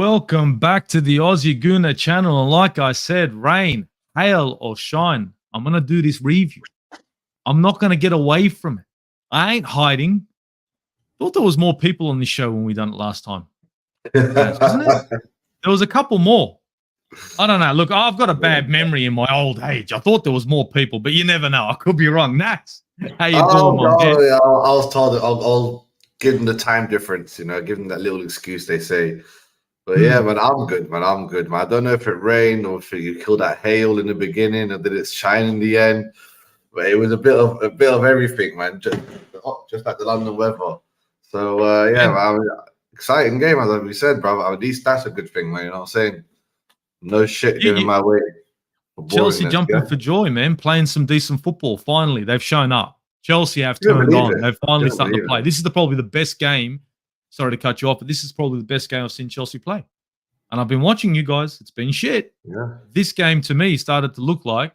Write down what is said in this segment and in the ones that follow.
Welcome back to the Aussie Gooner channel. And like I said, rain, hail, or shine, I'm going to do this review. I'm not going to get away from it. I ain't hiding. Thought there was more people on this show when we done it last time. Wasn't it? There was a couple more. I don't know. Look, I've got a bad memory in my old age. I thought there was more people, but you never know. I could be wrong. Naz, how you doing, my man? Yeah, I was told that I'll give them the time difference, give them that little excuse they say. But yeah, man, I'm good, man. I'm good, man. I don't know if it rained or if you killed that hail in the beginning or did it shine in the end. But it was a bit of everything, man. Just like the London weather. So yeah, man, exciting game, as we said, bro. I mean, these stats are a good thing, man. You know what I'm saying? No shit giving my way. Chelsea jumping for joy, man. Playing some decent football. Finally, they've shown up. Chelsea have turned on. They've finally started to play. This is probably the best game. Sorry to cut you off, but this is probably the best game I've seen Chelsea play. And I've been watching you guys. It's been shit. Yeah. This game, to me, started to look like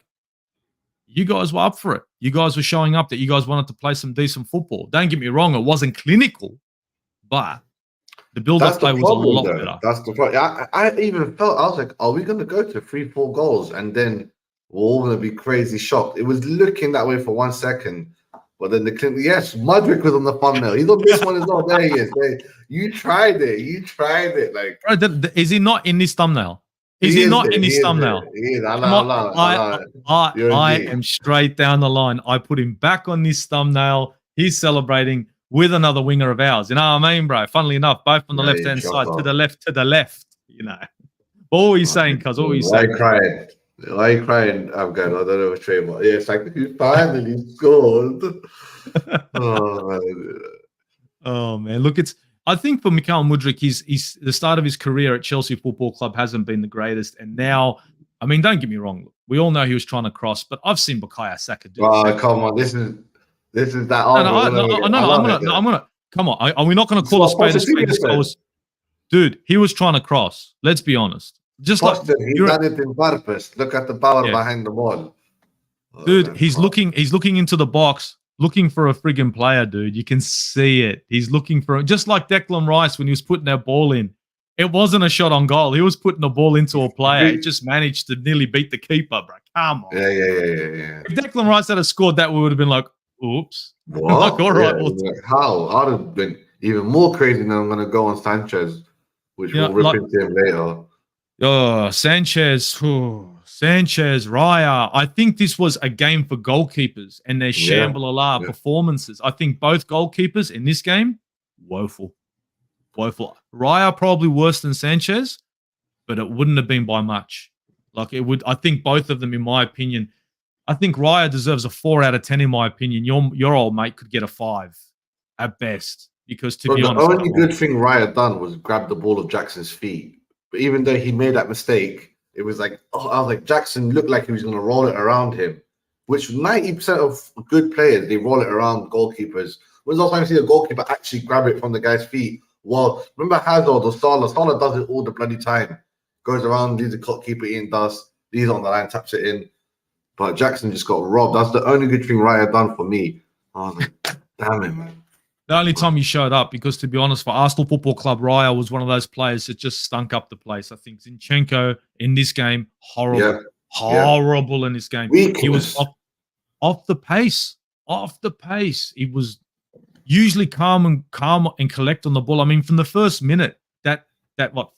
you guys were up for it. You guys were showing up that you guys wanted to play some decent football. Don't get me wrong. It wasn't clinical, but the build-up play was a lot better. That's the problem. I even felt, I was like, are we going to go to 3-4 goals and then we're all going to be crazy shocked? It was looking that way for 1 second. But then yes, Mudryk was on the thumbnail. He's on this one as well. There he is. You tried it. You tried it. Like, bro, is he not in this thumbnail? Is he not in this thumbnail? He is. I am straight down the line. I put him back on this thumbnail. He's celebrating with another winger of ours. You know what I mean, bro? Funnily enough, both on the left-hand side, to the left. You know. What were you saying, cuz? What were you saying? Why are you crying? I'm going, I don't know which way, but yeah, it's like you finally scored. Oh man, look, I think for Mykhailo Mudryk, he's the start of his career at Chelsea Football Club hasn't been the greatest, and now, I mean, don't get me wrong, we all know he was trying to cross, but I've seen Bukayo Saka do. Oh, come on, this is that. I'm gonna come on. Are we not gonna call a spade a spade? Dude, he was trying to cross. Let's be honest. Just Boston, like he done it in purpose. Look at the power behind the ball. Dude, he's looking into the box, looking for a friggin' player, dude. You can see it. He's looking for it. Just like Declan Rice when he was putting that ball in. It wasn't a shot on goal. He was putting the ball into a player. He just managed to nearly beat the keeper, bro. Come on. Yeah. If Declan Rice had scored that, we would have been like, oops. What? Like, all right. How? I'd have been even more crazy than I'm going to go on Sanchez, which we'll rip into him later. Oh, Sanchez, Raya. I think this was a game for goalkeepers and their Shambhala performances. I think both goalkeepers in this game, woeful. Raya probably worse than Sanchez, but it wouldn't have been by much. Like it would. I think both of them, in my opinion, I think Raya deserves a 4 out of 10. In my opinion, your old mate could get a 5 at best. Because to be honest, the only good thing Raya done was grab the ball of Jackson's feet. But even though he made that mistake, it was like, I was like, Jackson looked like he was going to roll it around him, which 90% of good players, they roll it around goalkeepers. When's the last time you see a goalkeeper actually grab it from the guy's feet? Well, remember Hazard or Salah? Salah does it all the bloody time. Goes around, leaves the keeper in, leaves on the line, taps it in. But Jackson just got robbed. That's the only good thing Raya done for me. I was like, damn it, man. The only time he showed up, because to be honest, for Arsenal Football Club, Raya was one of those players that just stunk up the place. I think Zinchenko in this game, horrible in this game. He was off the pace. He was usually calm and collect on the ball. I mean, from the first minute, that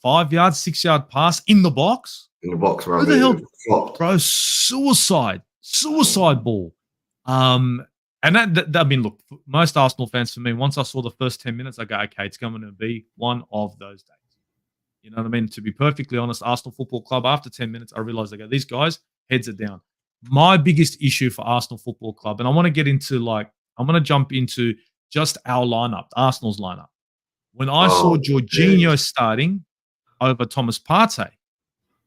5 yard, 6 yard pass in the box. Who the hell, bro? Suicide ball. And that I mean, look, most Arsenal fans, for me, once I saw the first 10 minutes, I go, okay, it's going to be one of those days. You know what I mean? To be perfectly honest, Arsenal Football Club, after 10 minutes, I realized, I go, these guys, heads are down. My biggest issue for Arsenal Football Club, and I want to get into, I'm going to jump into just our lineup, Arsenal's lineup. When I saw Jorginho starting over Thomas Partey,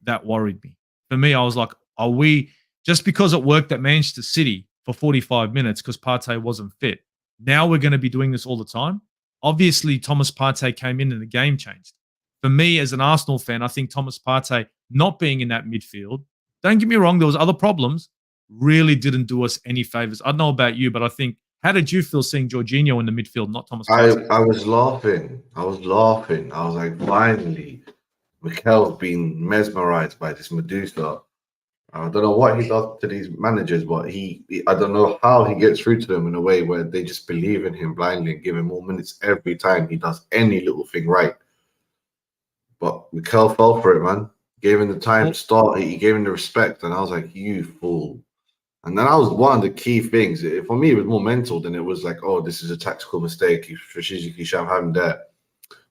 that worried me. For me, I was like, are we, just because it worked at Manchester City for 45 minutes because Partey wasn't fit, now we're going to be doing this all the time? Obviously, Thomas Partey came in and the game changed. For me, as an Arsenal fan, I think Thomas Partey not being in that midfield, don't get me wrong, there was other problems, really didn't do us any favors. I don't know about you, but I think, how did you feel seeing Jorginho in the midfield, not Thomas Partey? I was laughing. I was like, finally. Mykhail's been mesmerized by this Medusa. I don't know what he does to these managers, but I don't know how he gets through to them in a way where they just believe in him blindly and give him more minutes every time he does any little thing right. But Mykhail fell for it, man. Gave him the time to start. He gave him the respect, and I was like, "You fool!" And then that was one of the key things. For me, it was more mental than it was like, "Oh, this is a tactical mistake. You strategically should have had him there."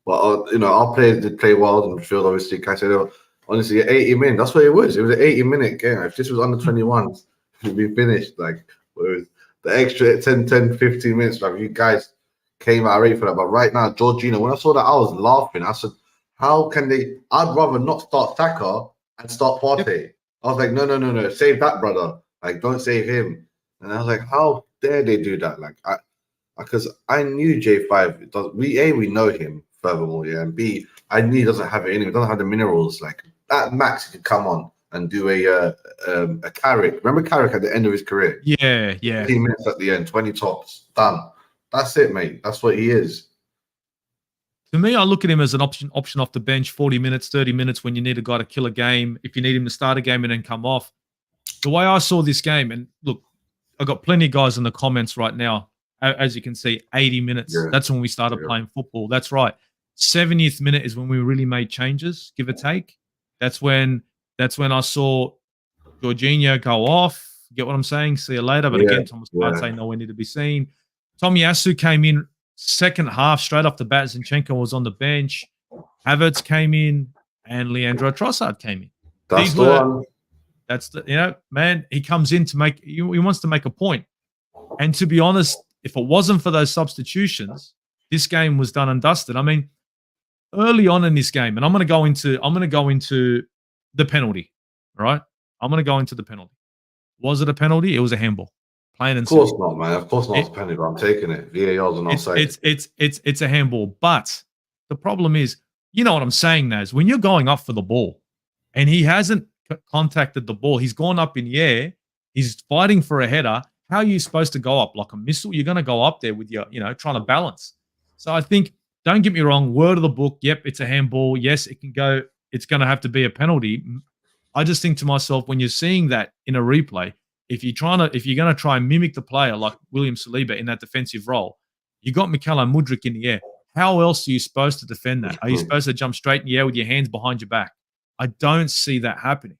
But our players did play well in the field. Obviously, I said, honestly, 80 minutes. That's what it was. It was an 80-minute game. If this was under 21s, it'd be finished. Like, whereas the extra 10, 15 minutes, like, you guys came out ready for that. But right now, Jorginho, when I saw that, I was laughing. I said, how can they? I'd rather not start Saka and start Partey. Yep. I was like, no. Save that, brother. Like, don't save him. And I was like, how dare they do that? Like, because I knew J5. We know him. Furthermore, yeah, and B, I knew he doesn't have it in him. He doesn't have the minerals. Like at max, he could come on and do a Carrick. Remember Carrick at the end of his career? Yeah. 15 minutes at the end, 20 tops, done. That's it, mate. That's what he is. To me, I look at him as an option off the bench, 40 minutes, 30 minutes when you need a guy to kill a game. If you need him to start a game and then come off. The way I saw this game, and look, I got plenty of guys in the comments right now. As you can see, 80 minutes. Yeah. That's when we started playing football. That's right. 70th minute is when we really made changes, give or take. That's when I saw Jorginho go off. Get what I'm saying? See you later. But again, Thomas Partey nowhere near to be seen. Tomiyasu came in second half straight off the bat. Zinchenko was on the bench. Havertz came in, and Leandro Trossard came in. That's the one. That's man. He comes in to make. He wants to make a point. And to be honest, if it wasn't for those substitutions, this game was done and dusted. I mean, early on in this game, and I'm going to go into the penalty. All right, I'm going to go into the penalty. Was it a penalty? It was a handball. Plain and simple. Of course not, man. Of course not. It's a penalty, but I'm taking it. VAR's an offside. It's a handball. But the problem is, you know what I'm saying, Naz? When you're going up for the ball, and he hasn't contacted the ball, he's gone up in the air. He's fighting for a header. How are you supposed to go up like a missile? You're going to go up there with your, trying to balance. So I think, don't get me wrong, word of the book, yep, it's a handball. Yes, it can go. It's going to have to be a penalty. I just think to myself, when you're seeing that in a replay, if you're going to try and mimic the player like William Saliba in that defensive role, you got Mykhailo Mudryk in the air. How else are you supposed to defend that? Are you supposed to jump straight in the air with your hands behind your back? I don't see that happening.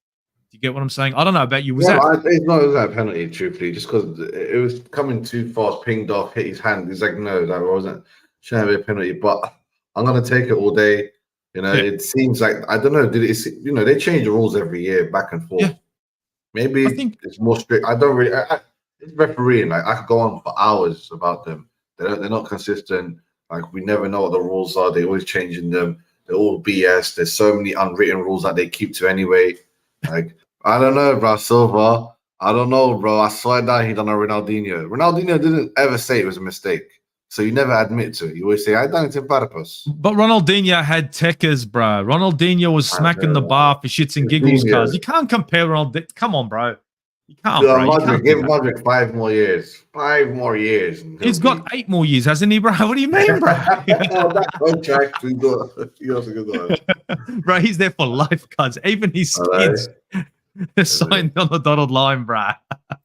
You get what I'm saying? I don't know about you. It's not a penalty, truthfully, just because it was coming too fast, pinged off, hit his hand. He's like, no, that wasn't shouldn't be a penalty. But I'm gonna take it all day. It seems like I don't know. They change the rules every year, back and forth. Yeah. Maybe it's more strict. I don't really. It's refereeing. Like I could go on for hours about them. They're not consistent. Like we never know what the rules are. They're always changing them. They're all BS. There's so many unwritten rules that they keep to anyway. Like, I don't know, bro, Silva. I don't know, bro. I swear down he done a Ronaldinho. Ronaldinho didn't ever say it was a mistake. So you never admit to it. You always say, I done it in purpose. But Ronaldinho had techers, bro. Ronaldinho was smacking the bar for shits and giggles, cuz. You can't compare Ronaldinho. Come on, bro. You can't, bro. Give Mudryk 5 more years. 5 more years. He's got 8 more years, hasn't he, bro? What do you mean, bro? That contract, he also got that. Bro, he's there for life, cuz. Even his kids signed on the dotted line, bro.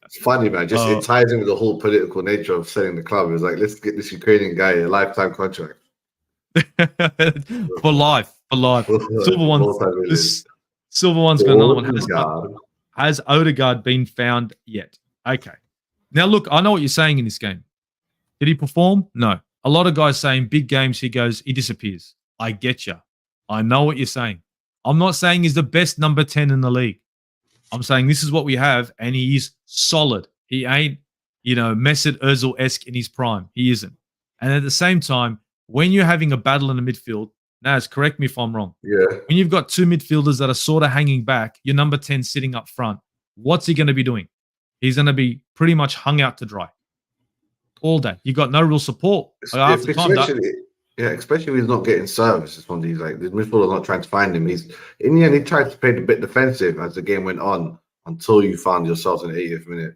It's funny, man. It ties in with the whole political nature of selling the club. It's like, let's get this Ukrainian guy a lifetime contract. For life. Silver one's got another one. Has Odegaard been found yet? Okay. Now, look, I know what you're saying in this game. Did he perform? No. A lot of guys saying big games, he disappears. I get you. I know what you're saying. I'm not saying he's the best number 10 in the league. I'm saying this is what we have, and he is solid. He ain't, Mesut Ozil-esque in his prime. He isn't. And at the same time, when you're having a battle in the midfield, Naz, correct me if I'm wrong. Yeah. When you've got 2 midfielders that are sort of hanging back, your number 10 sitting up front, what's he going to be doing? He's going to be pretty much hung out to dry all day. You've got no real support. Especially when he's not getting service. It's one of these, like, the midfielder's not trying to find him. In the end, he tried to play a bit defensive as the game went on until you found yourself in the 80th minute.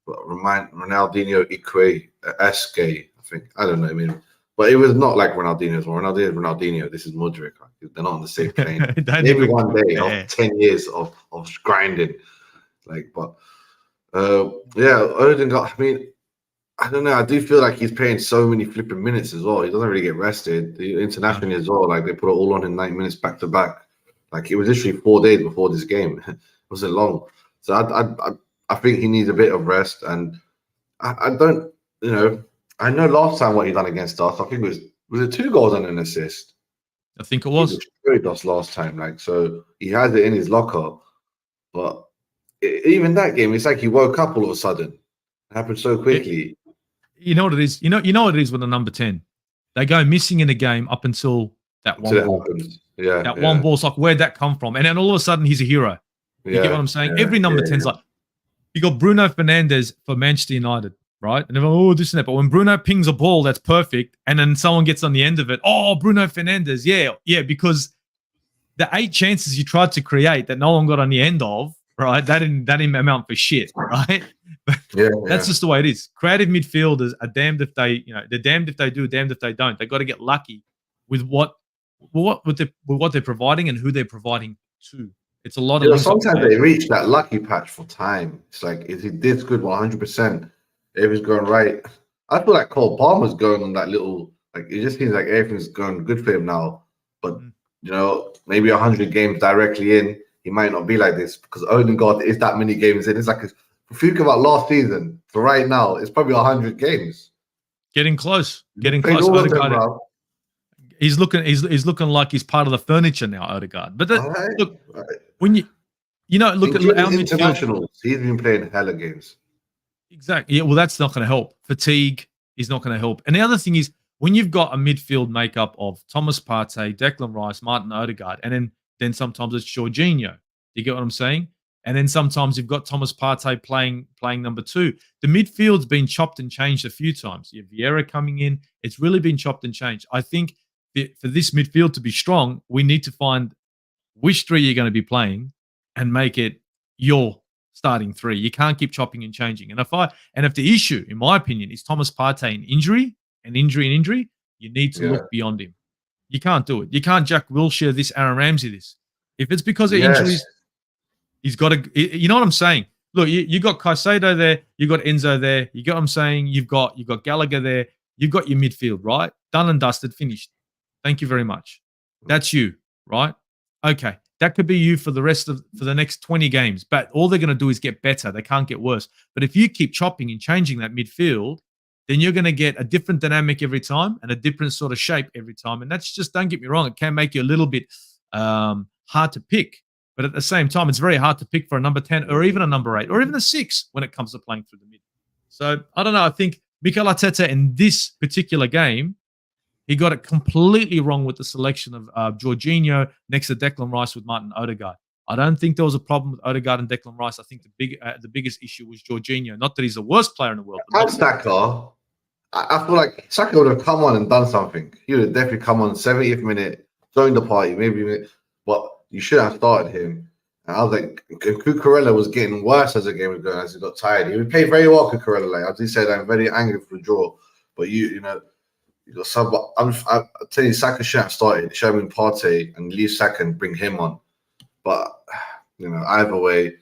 But Ronaldinho, Ikwe, Eske, I think. I don't know. I mean, But it was not like Ronaldinho's. Ronaldinho. This is Mudryk. They're not on the same plane. Don't Maybe even one day compare. of 10 years of grinding. But yeah, Odegaard. I mean, I don't know. I do feel like he's playing so many flipping minutes as well. He doesn't really get rested. Internationally as well, like they put it all on in 90 minutes back to back. Like it was literally 4 days before this game. It wasn't long. So I think he needs a bit of rest. And I don't, I know last time what he done against us. I think it was 2 goals and an assist. I think it was. He destroyed us last time. So he has it in his locker. But even that game, it's like he woke up all of a sudden. It happened so quickly. You know what it is? You know what it is with a number 10? They go missing in a game up until that one ball. Yeah. That one ball's like, where'd that come from? And then all of a sudden he's a hero. You get what I'm saying? Every number 10's like, you got Bruno Fernandes for Manchester United, right? And everyone, this and that. But when Bruno pings a ball that's perfect, and then someone gets on the end of it, oh, Bruno Fernandes, yeah, because the 8 chances you tried to create that no one got on the end of, right? That didn't amount for shit, right? That's just the way it is. Creative midfielders are damned if they, they're damned if they do, damned if they don't. They got to get lucky with what they're providing and who they're providing to. It's a lot of. Sometimes they reach that lucky patch for time. It's like if he did good 100%, everything's going right. I feel like Cole Palmer's going on that little. Like it just seems like everything's going good for him now. But maybe 100 games directly in, he might not be like this because Odegaard is that many games in. It's like if you think about last season to right now, it's probably 100 games. Getting close. Odegaard. He's looking like he's part of the furniture now, Odegaard. But look, when you look at our internationals, he's been playing hella games. Exactly. Yeah, well, that's not going to help. Fatigue is not going to help. And the other thing is, when you've got a midfield makeup of Thomas Partey, Declan Rice, Martin Odegaard, and then sometimes it's Jorginho. You get what I'm saying? And then sometimes you've got Thomas Partey playing number 2. The midfield's been chopped and changed a few times. You have Vieira coming in. It's really been chopped and changed. I think for this midfield to be strong, we need to find which 3 you're going to be playing and make it your starting 3. You can't keep chopping and changing. And if the issue, in my opinion, is Thomas Partey and injury, you need to look beyond him. You can't do it. You can't Jack Wilshere this, Aaron Ramsey this. If it's because of injuries, he's got to. You know what I'm saying? Look, you got Caicedo there, you got Enzo there. You get what I'm saying? You've got Gallagher there. You've got your midfield, right? Done and dusted, finished. Thank you very much. That's you, right? Okay. That could be you for the next 20 games. But all they're going to do is get better. They can't get worse. But if you keep chopping and changing that midfield, then you're going to get a different dynamic every time and a different sort of shape every time. And that's just, don't get me wrong, it can make you a little bit hard to pick. But at the same time, it's very hard to pick for a number 10 or even a number 8 or even a 6 when it comes to playing through the mid. So, I don't know. I think Mikel Arteta in this particular game, he got it completely wrong with the selection of Jorginho next to Declan Rice with Martin Odegaard. I don't think there was a problem with Odegaard and Declan Rice. I think the biggest issue was Jorginho. Not that he's the worst player in the world. And Saka, I feel like Saka would have come on and done something. He would have definitely come on 70th minute, joined the party, maybe. But you should have started him. And I was like, Cucurella was getting worse as the game was going, as he got tired. He would play very well, Cucurella. Like I did say that I'm very angry for the draw. But you got some. I'm telling you, Saka should have started. Show him Partey and leave Saka and bring him on. But either way,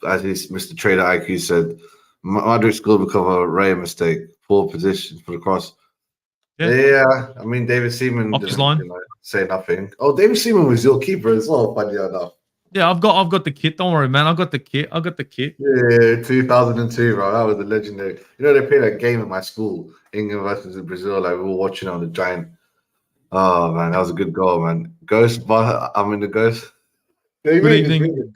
as Mr. Trader IQ said, Mudryk scored because of a Raya mistake. Poor position for the cross. Yeah. I mean, David Seaman didn't say nothing. Oh, David Seaman was your keeper as well, funny enough. Yeah, I've got the kit. Don't worry, man. I got the kit. Yeah, 2002, bro. That was a legendary. They played a game at my school, England versus Brazil. Like we were watching on the giant. Oh man, that was a good goal, man. Ghost, but I'm in the ghost. Good evening,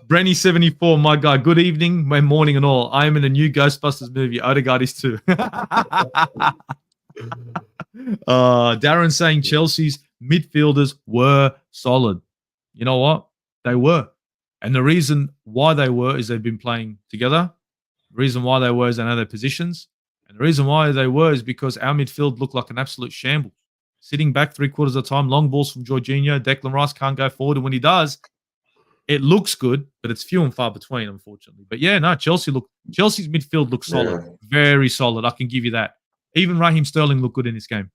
Brenny74, my guy. Good evening, my morning and all. I am in a new Ghostbusters movie. Odegaard is too. Darren saying Chelsea's midfielders were solid. You know what? They were. And the reason why they were is they've been playing together. The reason why they were is they know their positions. And the reason why they were is because our midfield looked like an absolute shambles. Sitting back 3/4 of the time, long balls from Jorginho. Declan Rice can't go forward. And when he does, it looks good, but it's few and far between, unfortunately. But yeah, no, Chelsea's midfield looks solid. Yeah. Very solid. I can give you that. Even Raheem Sterling looked good in this game.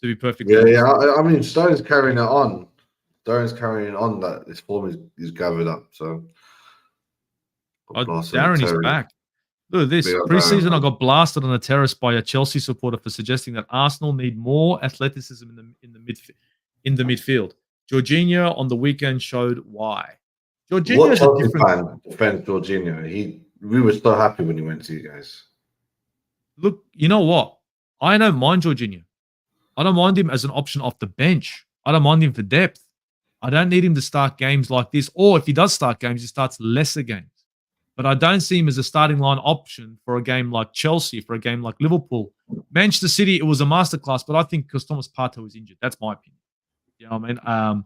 To be perfectly Yeah, honest. yeah. I mean, Sterling's carrying it on. Sterling's carrying on that this form is gathered up. So, Darren is Terry. back. Look at this. Big up Preseason, Darren, I got blasted on a terrace by a Chelsea supporter for suggesting that Arsenal need more athleticism in the midfield. Jorginho on the weekend showed why. Jorginho what is a Chelsea different. fan defends Jorginho? We were so happy when he went to you guys. Look, you know what? I don't mind Jorginho. I don't mind him as an option off the bench. I don't mind him for depth. I don't need him to start games like this. Or if he does start games, he starts lesser games. But I don't see him as a starting line option for a game like Chelsea, for a game like Liverpool. Manchester City, it was a masterclass, but I think because Thomas Partey was injured. That's my opinion. You know what I mean?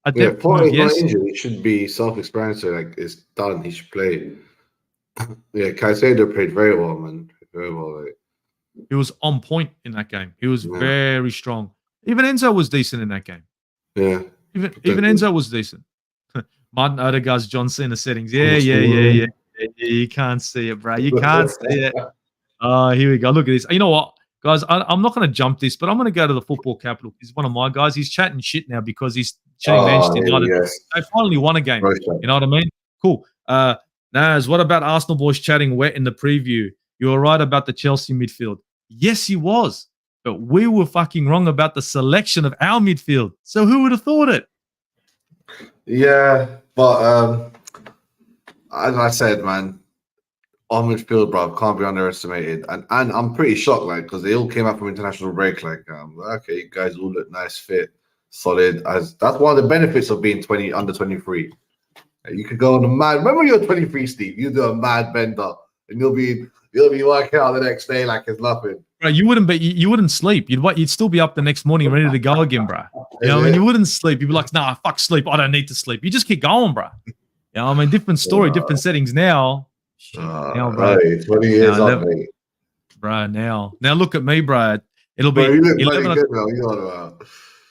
A Yeah, depth move, Partey's not yes. injured. It should be self-explanatory. Like, it's done. He should play. Yeah, Caicedo played very well, man. Very well. Like, He was on point in that game. He was yeah. very strong. Even Enzo was decent in that game. Yeah. Even Enzo was decent. Martin Odegaard's John Cena settings. Yeah. You can't see it, bro. You can't see it. Here we go. Look at this. You know what, guys? I'm not going to jump this, but I'm going to go to the football capital. He's one of my guys. He's chatting shit now because he's chatting Manchester United. Yes. They finally won a game. Right. You know what I mean? Cool. Naz, what about Arsenal boys chatting wet in the preview? You were right about the Chelsea midfield. Yes, he was. But we were fucking wrong about the selection of our midfield. So who would have thought it? Yeah, but as I said, man, our midfield, bro, can't be underestimated. And I'm pretty shocked, like, because they all came out from international break, like, okay, you guys all look nice, fit, solid. As that's one of the benefits of being under 23. You could go on a mad. Remember, you're 23, Steve. You do a mad bender, and you'll be working out the next day like it's nothing. Bro, you wouldn't sleep. You'd still be up the next morning ready to go again, bro. You know, I mean, you wouldn't sleep. You'd be like, nah, fuck sleep. I don't need to sleep. You just keep going, bro. You know, I mean, different story, different settings now. Now, bro. Hey, 20 years up, mate. Bro, now look at me, bro. It'll be you look 11 good now. You know,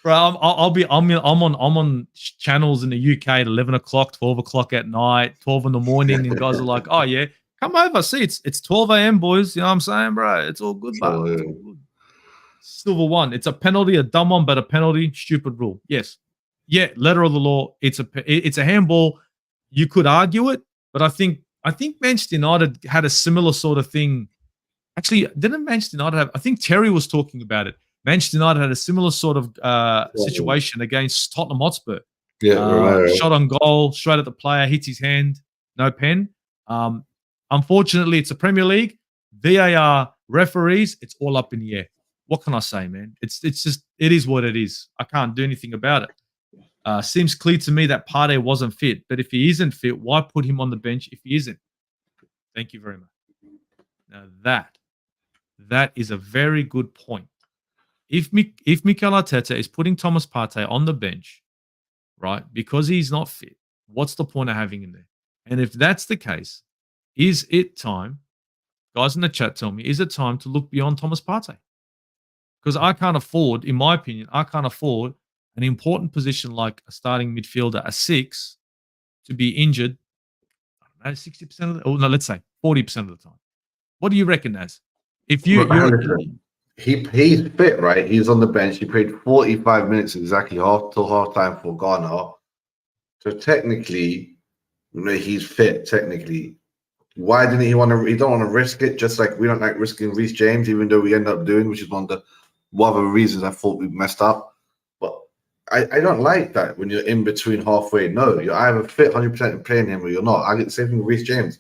bro, I'm on channels in the UK at 11 o'clock, 12 o'clock at night, 12 in the morning, and guys are like, oh yeah, come over. See, it's 12 a.m. boys. You know what I'm saying, bro? It's all good, bro. It's all good. Silver one. It's a penalty, a dumb one, but a penalty. Stupid rule. Yes. Yeah, letter of the law. It's a handball. You could argue it, but I think Manchester United had a similar sort of thing. Actually, didn't Manchester United have? I think Terry was talking about it. Manchester United had a similar sort of situation against Tottenham Hotspur. Yeah, shot on goal, straight at the player, hits his hand, no pen. Unfortunately, it's a Premier League. VAR referees, it's all up in the air. What can I say, man? It's just, it is what it is. I can't do anything about it. Seems clear to me that Partey wasn't fit, but if he isn't fit, why put him on the bench if he isn't? Thank you very much. Now that is a very good point. If Mikel Arteta is putting Thomas Partey on the bench, right, because he's not fit, what's the point of having him there? And if that's the case, is it time, guys in the chat tell me, is it time to look beyond Thomas Partey? Because I can't afford, in my opinion, an important position like a starting midfielder, a 6, to be injured, I don't know, 60% of the, or no, let's say 40% of the time. What do you reckon, Naz? If he's fit, right? He's on the bench. He played 45 minutes exactly till half time for Ghana. So technically, he's fit. Technically, why didn't he want to? He don't want to risk it. Just like we don't like risking Reece James, even though we end up doing, which is one of the reasons I thought we messed up. But I don't like that when you're in between halfway. No, you're either fit 100% and playing him, or you're not. I get the same thing with Reece James.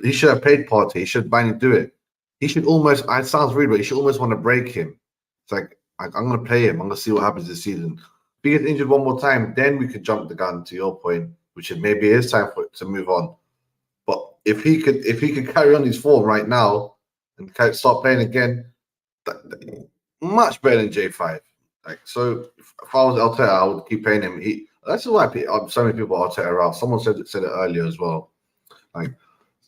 He should have played Partey. He should finally do it. He should almost, it sounds rude, but he should almost want to break him. It's like, I'm going to play him. I'm going to see what happens this season. If he gets injured one more time, then we could jump the gun, to your point, which is maybe it is time for it to move on. But if he could carry on his form right now and start playing again, much better than J5. Like, so if I was Arteta, I would keep playing him. That's why so many people Arteta out. Someone said it earlier as well. Like,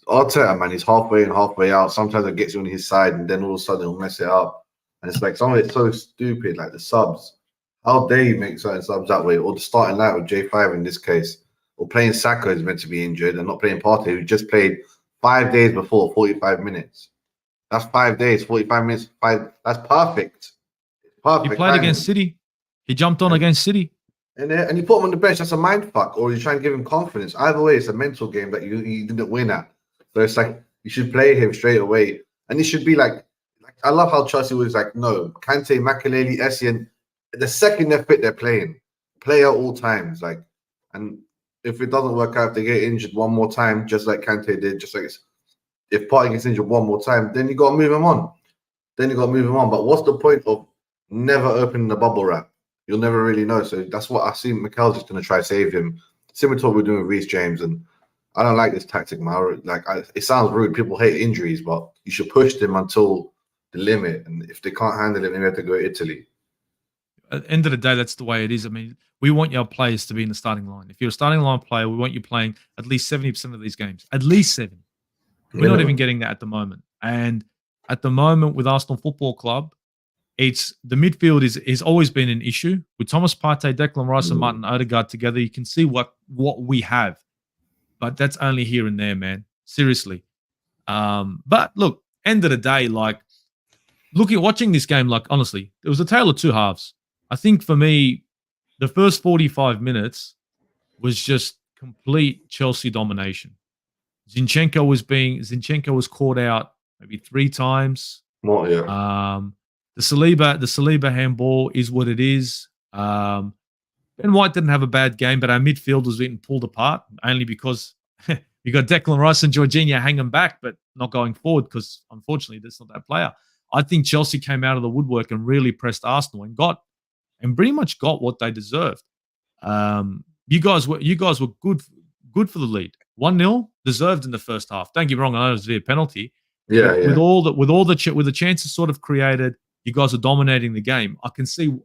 Arteta, man, he's halfway in, halfway out. Sometimes it gets you on his side, and then all of a sudden he'll mess it up. And it's like some of it's so stupid, like the subs. How dare you make certain subs that way? Or the starting line with J5 in this case. Or playing Saka is meant to be injured and not playing Partey, who just played 5 days before, 45 minutes. That's 5 days, 45 minutes, 5. That's perfect. He played against City. He jumped on against City. And you put him on the bench, that's a mind fuck, or you try and give him confidence. Either way, it's a mental game that you didn't win at. So it's like you should play him straight away. And it should be like I love how Chelsea was like, no, Kante, Makelele, Essien, the second they're fit, they're playing. Play at all times. Like, and if it doesn't work out, if they get injured one more time, just like Kante did, just like if Partey gets injured one more time, then you got to move him on. But what's the point of never opening the bubble wrap? You'll never really know. So that's what I see. Mykhail's just going to try to save him. Similar to what we're doing with Reece James. And I don't like this tactic, man. It sounds rude. People hate injuries, but you should push them until the limit. And if they can't handle it, then they have to go to Italy. At the end of the day, that's the way it is. I mean, we want your players to be in the starting line. If you're a starting line player, we want you playing at least 70% of these games. At least 7. We're not even getting that at the moment. And at the moment with Arsenal Football Club, it's the midfield is always been an issue. With Thomas Partey, Declan Rice, and Martin Odegaard together, you can see what we have. But that's only here and there, man. Seriously. But look, end of the day, like watching this game, like honestly, it was a tale of two halves. I think for me, the first 45 minutes was just complete Chelsea domination. Zinchenko was caught out maybe 3 times. Well, yeah. The Saliba handball is what it is. Ben White didn't have a bad game, but our midfield was getting pulled apart only because you got Declan Rice and Jorginho hanging back, but not going forward because unfortunately that's not that player. I think Chelsea came out of the woodwork and really pressed Arsenal and pretty much got what they deserved. You guys were good for the lead. 1-0 deserved in the first half. Don't get me wrong, I know it was via penalty. Yeah, yeah. With the chances sort of created, you guys are dominating the game. I can see,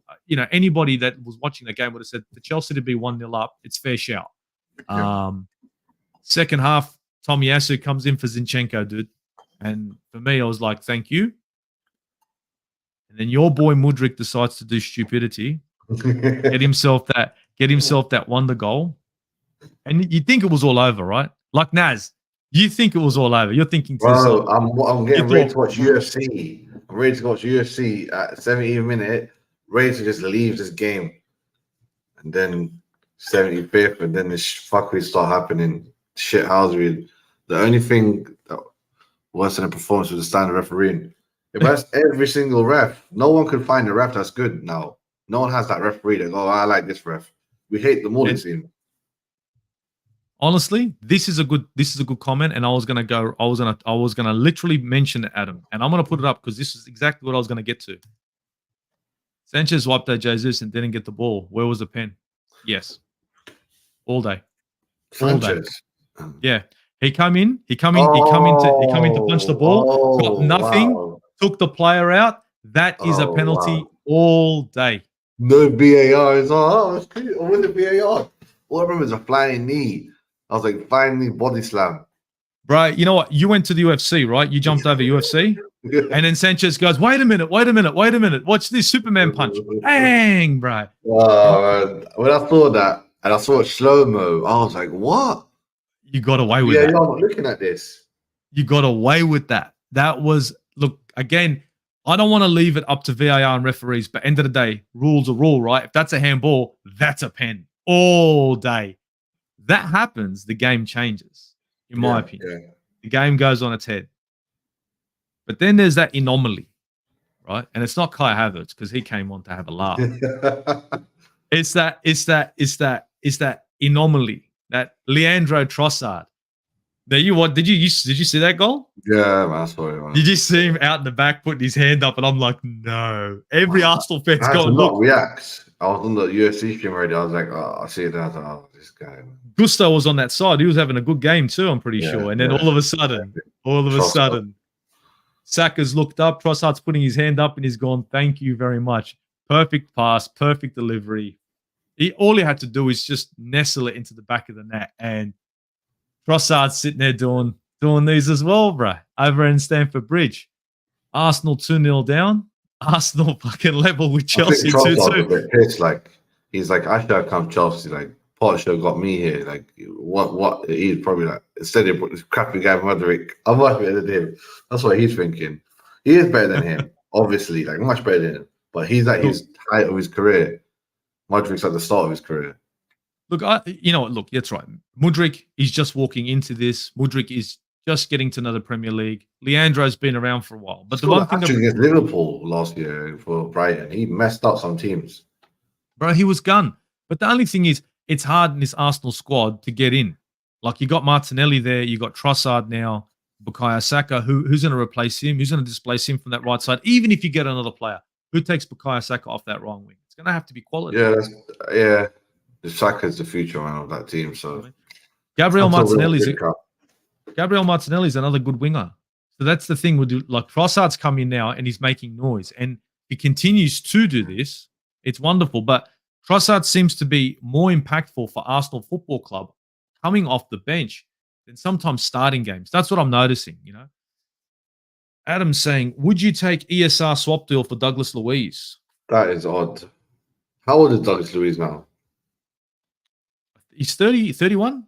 anybody that was watching the game would have said for Chelsea to be 1-0 up, it's fair shout. Second half, Tomiyasu comes in for Zinchenko, dude. And for me, I was like, thank you. And then your boy Mudryk decides to do stupidity, get himself that wonder goal. And you think it was all over, right? Like Naz, you think it was all over. You're thinking to yourself, I'm getting ready to watch UFC. I'm ready to watch UFC at 70th minute, ready to just leave this game. And then 75th, and then this fuckery start happening. Shithousery. The only thing that worse than a performance was the standard refereeing. If that's every single ref, no one can find a ref that's good now. No one has that referee that go, I like this ref. We hate them all, it seems. Honestly, this is a good comment, and I was gonna literally mention it, Adam, and I'm gonna put it up because this is exactly what I was gonna get to. Sanchez wiped out Jesus and didn't get the ball. Where was the pen? Yes, all day. Sanchez. Yeah, he come in to punch the ball, got nothing, took the player out. That is a penalty all day. No VAR is it's cute. Or was it VAR? All I remember is a flying knee. I was like, finally, body slam. Bro, you know what? You went to the UFC, right? You jumped over UFC. And then Sanchez goes, wait a minute. Watch this Superman punch. Bang, bro. Man. When I saw that, and I saw it slow-mo, I was like, what? You got away with that. Yeah, I'm looking at this. You got away with that. That was, look, again, I don't want to leave it up to VAR and referees, but end of the day, rules are rule, right? If that's a handball, that's a pen all day. That happens, the game changes, in my opinion. Yeah. The game goes on its head. But then there's that anomaly, right? And it's not Kai Havertz because he came on to have a laugh. It's that anomaly, that Leandro Trossard. Did you see that goal? Yeah, man, I saw it, man. Did you see him out in the back putting his hand up? And I'm like, no. Every Arsenal fan's going, look. Reacts. I was on the UFC stream already. I was like, I see it. I was like, this guy. Gusto was on that side. He was having a good game too, I'm pretty sure. And then all of a sudden, Saka's looked up. Trossard's putting his hand up and he's gone, thank you very much. Perfect pass, perfect delivery. All he had to do is just nestle it into the back of the net. And Trossard's sitting there doing these as well, bro, over in Stamford Bridge. Arsenal 2-0 down. Arsenal fucking level with Chelsea 2-2. Like, he's like, I should have come Chelsea. Like, Potter should have got me here. Like, what? He's probably like, instead of this crappy guy, Mudryk, I'm much better than him. That's what he's thinking. He is better than him, obviously. Like, much better than him. but he's at his height of his career. Mudryk's at the start of his career. Look, you know what? Look, that's right. Mudryk is just walking into this. Mudryk is just getting to know the Premier League. Leandro's been around for a while. But the one thing against Liverpool last year for Brighton, he messed up some teams. Bro, he was gone. But the only thing is, it's hard in this Arsenal squad to get in. Like, you got Martinelli there, you got Trossard now, Bukayo Saka. Who's going to replace him? Who's going to displace him from that right side? Even if you get another player, who takes Bukayo Saka off that wrong wing? It's going to have to be quality. Yeah. The Saka's the future man of that team. So Gabriel Martinelli's another good winger. So that's the thing. Like, Trossard's come in now and he's making noise, and he continues to do this. It's wonderful, but Trossard seems to be more impactful for Arsenal Football Club coming off the bench than sometimes starting games. That's what I'm noticing, you know. Adam's saying, would you take ESR swap deal for Douglas Luiz? That is odd. How old is Douglas Luiz now? He's 31.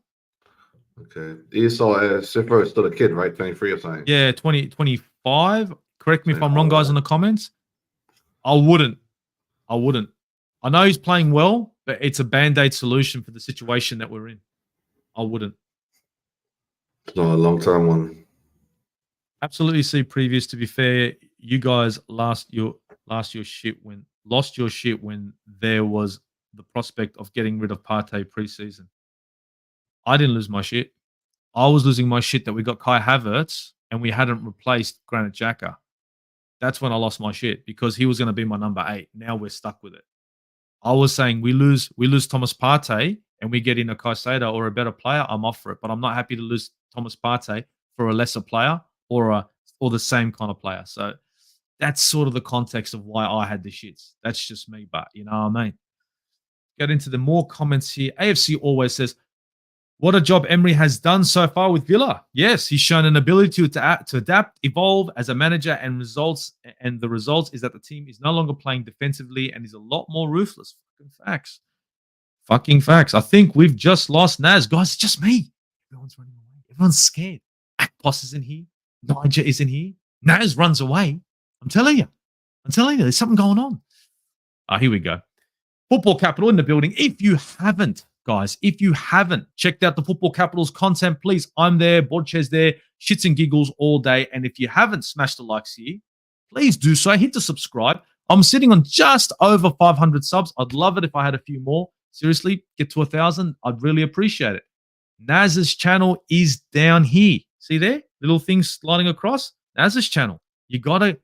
Okay. ESR Sifro is still a kid, right? 23 or something. Yeah, 25. Correct me if I'm wrong, guys, in the comments. I wouldn't. I know he's playing well, but it's a band-aid solution for the situation that we're in. I wouldn't. It's not a long-term one. Absolutely see previous. To be fair, you guys lost your shit when there was the prospect of getting rid of Partey preseason. I didn't lose my shit. I was losing my shit that we got Kai Havertz and we hadn't replaced Granit Xhaka. That's when I lost my shit, because he was going to be my number 8. Now we're stuck with it. I was saying we lose Thomas Partey and we get in a Caicedo or a better player, I'm off for it. But I'm not happy to lose Thomas Partey for a lesser player or the same kind of player. So that's sort of the context of why I had the shits. That's just me, but you know what I mean. Get into the more comments here. AFC always says, what a job Emery has done so far with Villa. Yes, he's shown an ability to adapt, evolve as a manager, and the result is that the team is no longer playing defensively and is a lot more ruthless. Fucking facts. I think we've just lost Naz. Guys, it's just me. Everyone's running away. Everyone's scared. Akpos isn't here. Niger isn't here. Naz runs away. I'm telling you, there's something going on. Here we go. Football Capital in the building. If you haven't checked out the Football Capital's content, please, I'm there, Bodcha's there, shits and giggles all day. And if you haven't smashed the likes here, please do so. Hit the subscribe. I'm sitting on just over 500 subs. I'd love it if I had a few more. Seriously, get to 1,000. I'd really appreciate it. Naz's channel is down here. See there? Little things sliding across. Naz's channel. You gotta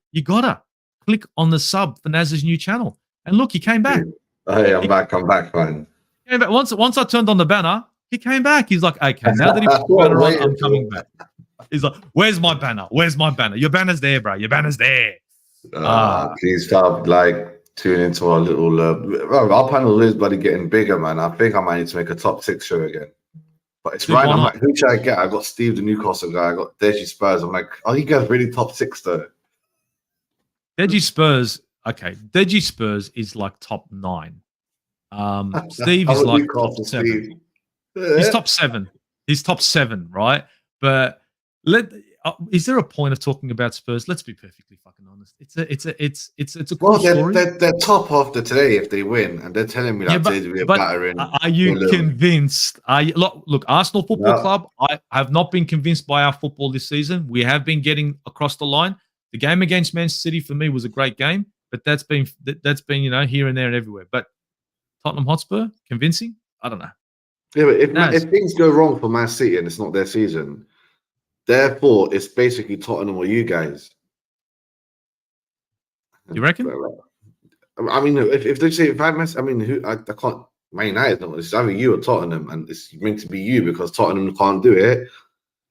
click on the sub for Naz's new channel. And look, he came back. Hey, I'm back, man. Came back. Once I turned on the banner, he came back. He's like, okay, now that he put the banner on, I'm coming back. He's like, where's my banner? Your banner's there, bro. Your banner's there. Please stop tuning into our little our panel is bloody getting bigger, man. I think I might need to make a top 6 show again. But it's right. I'm like, who should I get? I got Steve, the Newcastle guy. I got Deji Spurs. I'm like, are you guys really top 6 though? Deji Spurs, okay. Deji Spurs is like top 9. Steve is like top 7. He's top 7. He's top 7, right? But is there a point of talking about Spurs? Let's be perfectly fucking honest. It's a cool story. They're top after today if they win, and they're telling me that today's will be a battering. Are you convinced? Look, Arsenal Football Club. I have not been convinced by our football this season. We have been getting across the line. The game against Manchester City for me was a great game, but that's been here and there and everywhere. But Tottenham Hotspur, convincing? I don't know. Yeah, but if things go wrong for Man City and it's not their season, therefore it's basically Tottenham or you guys. You reckon? I mean, if they say I can't. Man United, it's either you or Tottenham, and it's meant to be you because Tottenham can't do it.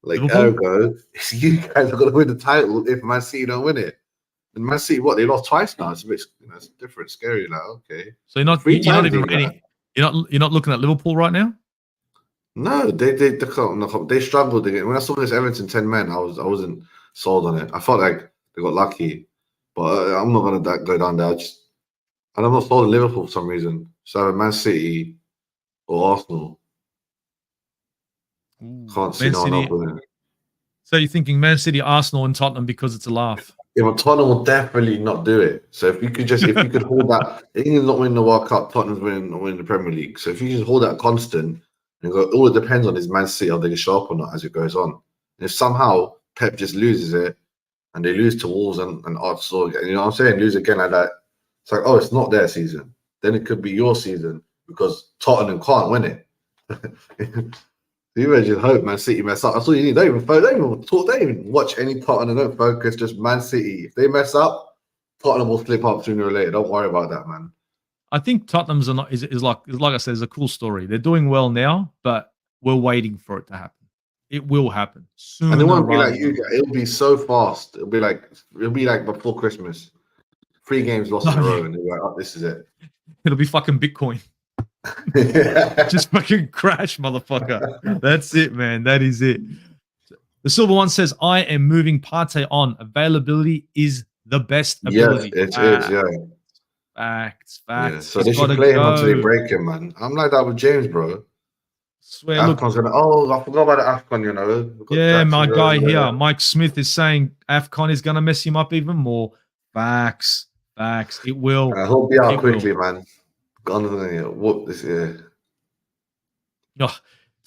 Ergo, it's you guys are going to win the title if Man City don't win it. And Man City, they lost twice now. It's a bit, it's different, scary now. Okay, so you're not looking at Liverpool right now. No, they struggled again. When I saw this Everton 10 men, I wasn't sold on it. I felt like they got lucky, but I'm not going to go down there. And I'm not sold on Liverpool for some reason. So either Man City or Arsenal. Can't see no one else winning. So you're thinking Man City, Arsenal, and Tottenham because it's a laugh? Yeah, but Tottenham will definitely not do it. So if you could hold that, England's not winning the World Cup, Tottenham's winning the Premier League. So if you just hold that constant and go, all it depends on is Man City, how they show up or not as it goes on. And if somehow Pep just loses it and they lose to Wolves and Arsenal, you know what I'm saying, lose again like that, it's like, oh, it's not their season. Then it could be your season because Tottenham can't win it. You just hope Man City mess up. That's all you need. Don't even watch any Tottenham. Don't focus. Just Man City. If they mess up, Tottenham will slip up sooner or later. Don't worry about that, man. I think Tottenham's is like I said, it's a cool story. They're doing well now, but we're waiting for it to happen. It will happen soon. And it won't be like you guys. It'll be so fast. It'll be like before Christmas. 3 games lost in a row, and they're like, "Oh, this is it." It'll be fucking Bitcoin. Just fucking crash, motherfucker. That's it, man. That is it. The Silver One says, I am moving Partey on. Availability is the best ability. Yes, it is, yeah. Facts. Yeah, so they should play him until they break him, man. I'm like that with James, bro. Swear, Afcon's gonna, I forgot about the Afcon, you know. Yeah, my guy here, Mike Smith, is saying Afcon is going to mess him up even more. Facts. It will. I hope he out quickly, man. Whoop this year. Oh,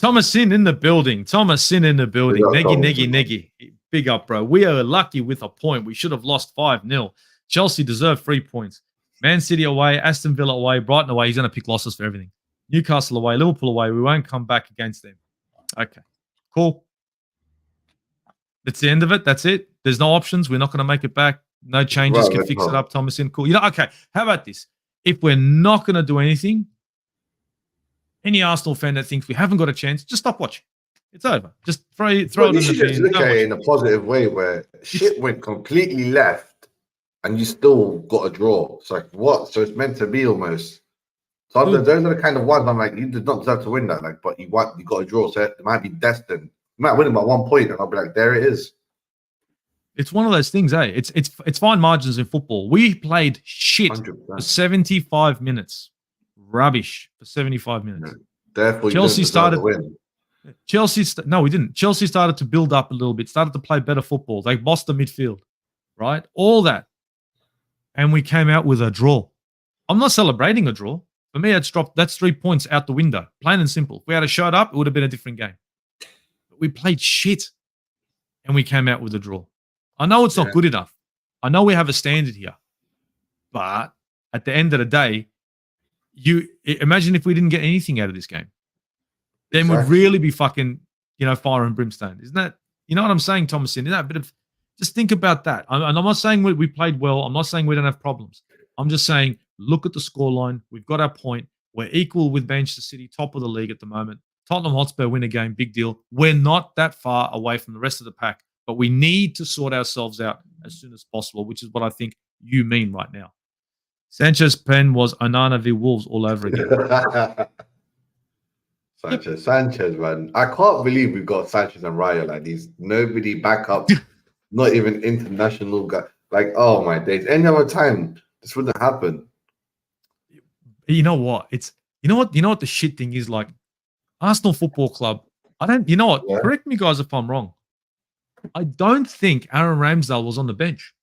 Thomasin in the building. Neggy. Big up, bro. We are lucky with a point. We should have lost 5-0. Chelsea deserved 3 points. Man City away, Aston Villa away, Brighton away. He's going to pick losses for everything. Newcastle away, Liverpool away. We won't come back against them. Okay, cool. That's the end of it. That's it. There's no options. We're not going to make it back. No changes can fix it up, Thomasin. Cool. Okay. How about this? If we're not going to do anything, any Arsenal fan that thinks we haven't got a chance, just stop watching. It's over. Just throw it in the bin. Look at it in a positive way where shit went completely left and you still got a draw. It's like, what? So it's meant to be almost. So those are the kind of ones I'm like, you did not deserve to win that. Like, but you got a draw, so it might be destined. You might win it by 1 point, and I'll be like, there it is. It's one of those things, eh? It's fine margins in football. We played shit 100%. for 75 minutes. Rubbish for 75 minutes. Therefore, Chelsea started to win. No, we didn't. Chelsea started to build up a little bit, started to play better football. They bossed the midfield, right? All that. And we came out with a draw. I'm not celebrating a draw. For me, that's 3 points out the window. Plain and simple. If we had a shot up, it would have been a different game. But we played shit and we came out with a draw. I know it's not good enough. I know we have a standard here. But at the end of the day, you imagine if we didn't get anything out of this game. Then we'd really be fucking, fire and brimstone. Isn't that, you know what I'm saying, Thomasin? Isn't that a bit of, just think about that. And I'm not saying we played well. I'm not saying we don't have problems. I'm just saying, look at the scoreline. We've got our point. We're equal with Manchester City, top of the league at the moment. Tottenham Hotspur win a game, big deal. We're not that far away from the rest of the pack, but we need to sort ourselves out as soon as possible, which is what I think you mean right now. Sanchez pen was Onana v Wolves all over again. Sanchez, man. I can't believe we've got Sanchez and Raya like these. Nobody back up, not even international guy. Like, oh my days. Any other time, this wouldn't happen. You know what? You know what the shit thing is, like Arsenal Football Club. Correct me guys if I'm wrong. I don't think Aaron Ramsdale was on the bench.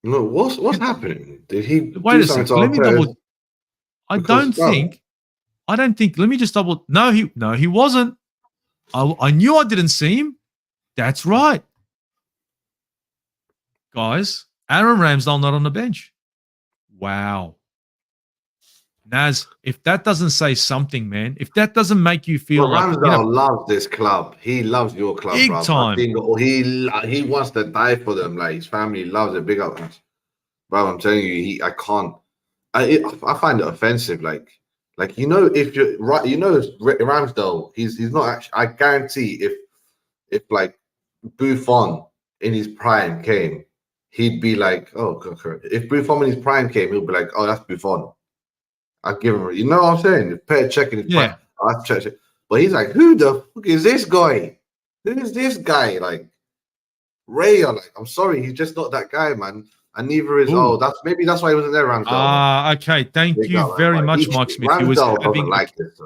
No, what's happening? Did he wait a second? Let me double. I don't think. Let me just double. No, he wasn't. I knew I didn't see him. That's right, guys. Aaron Ramsdale not on the bench. Wow. Naz, if that doesn't say something, man, if that doesn't make you feel Ramsdale loves this club. He loves your club, big time. He wants to die for them. Like his family loves it. Big up, bro. I'm telling you, I can't. I find it offensive. Like if you're right, Ramsdale. He's not actually. I guarantee if like Buffon in his prime came, he'd be like, oh, correct. If Buffon in his prime came, he'll be like, oh, that's Buffon. I'll give him, you know what I'm saying? Pair checking his prime. I'll check. But he's like, who the fuck is this guy? Who is this guy? Like Raya, like, I'm sorry, he's just not that guy, man. And neither is that's why he wasn't there, Ramsdale. Okay. Thank you very much, Mike Smith. Ramsdale wasn't like this.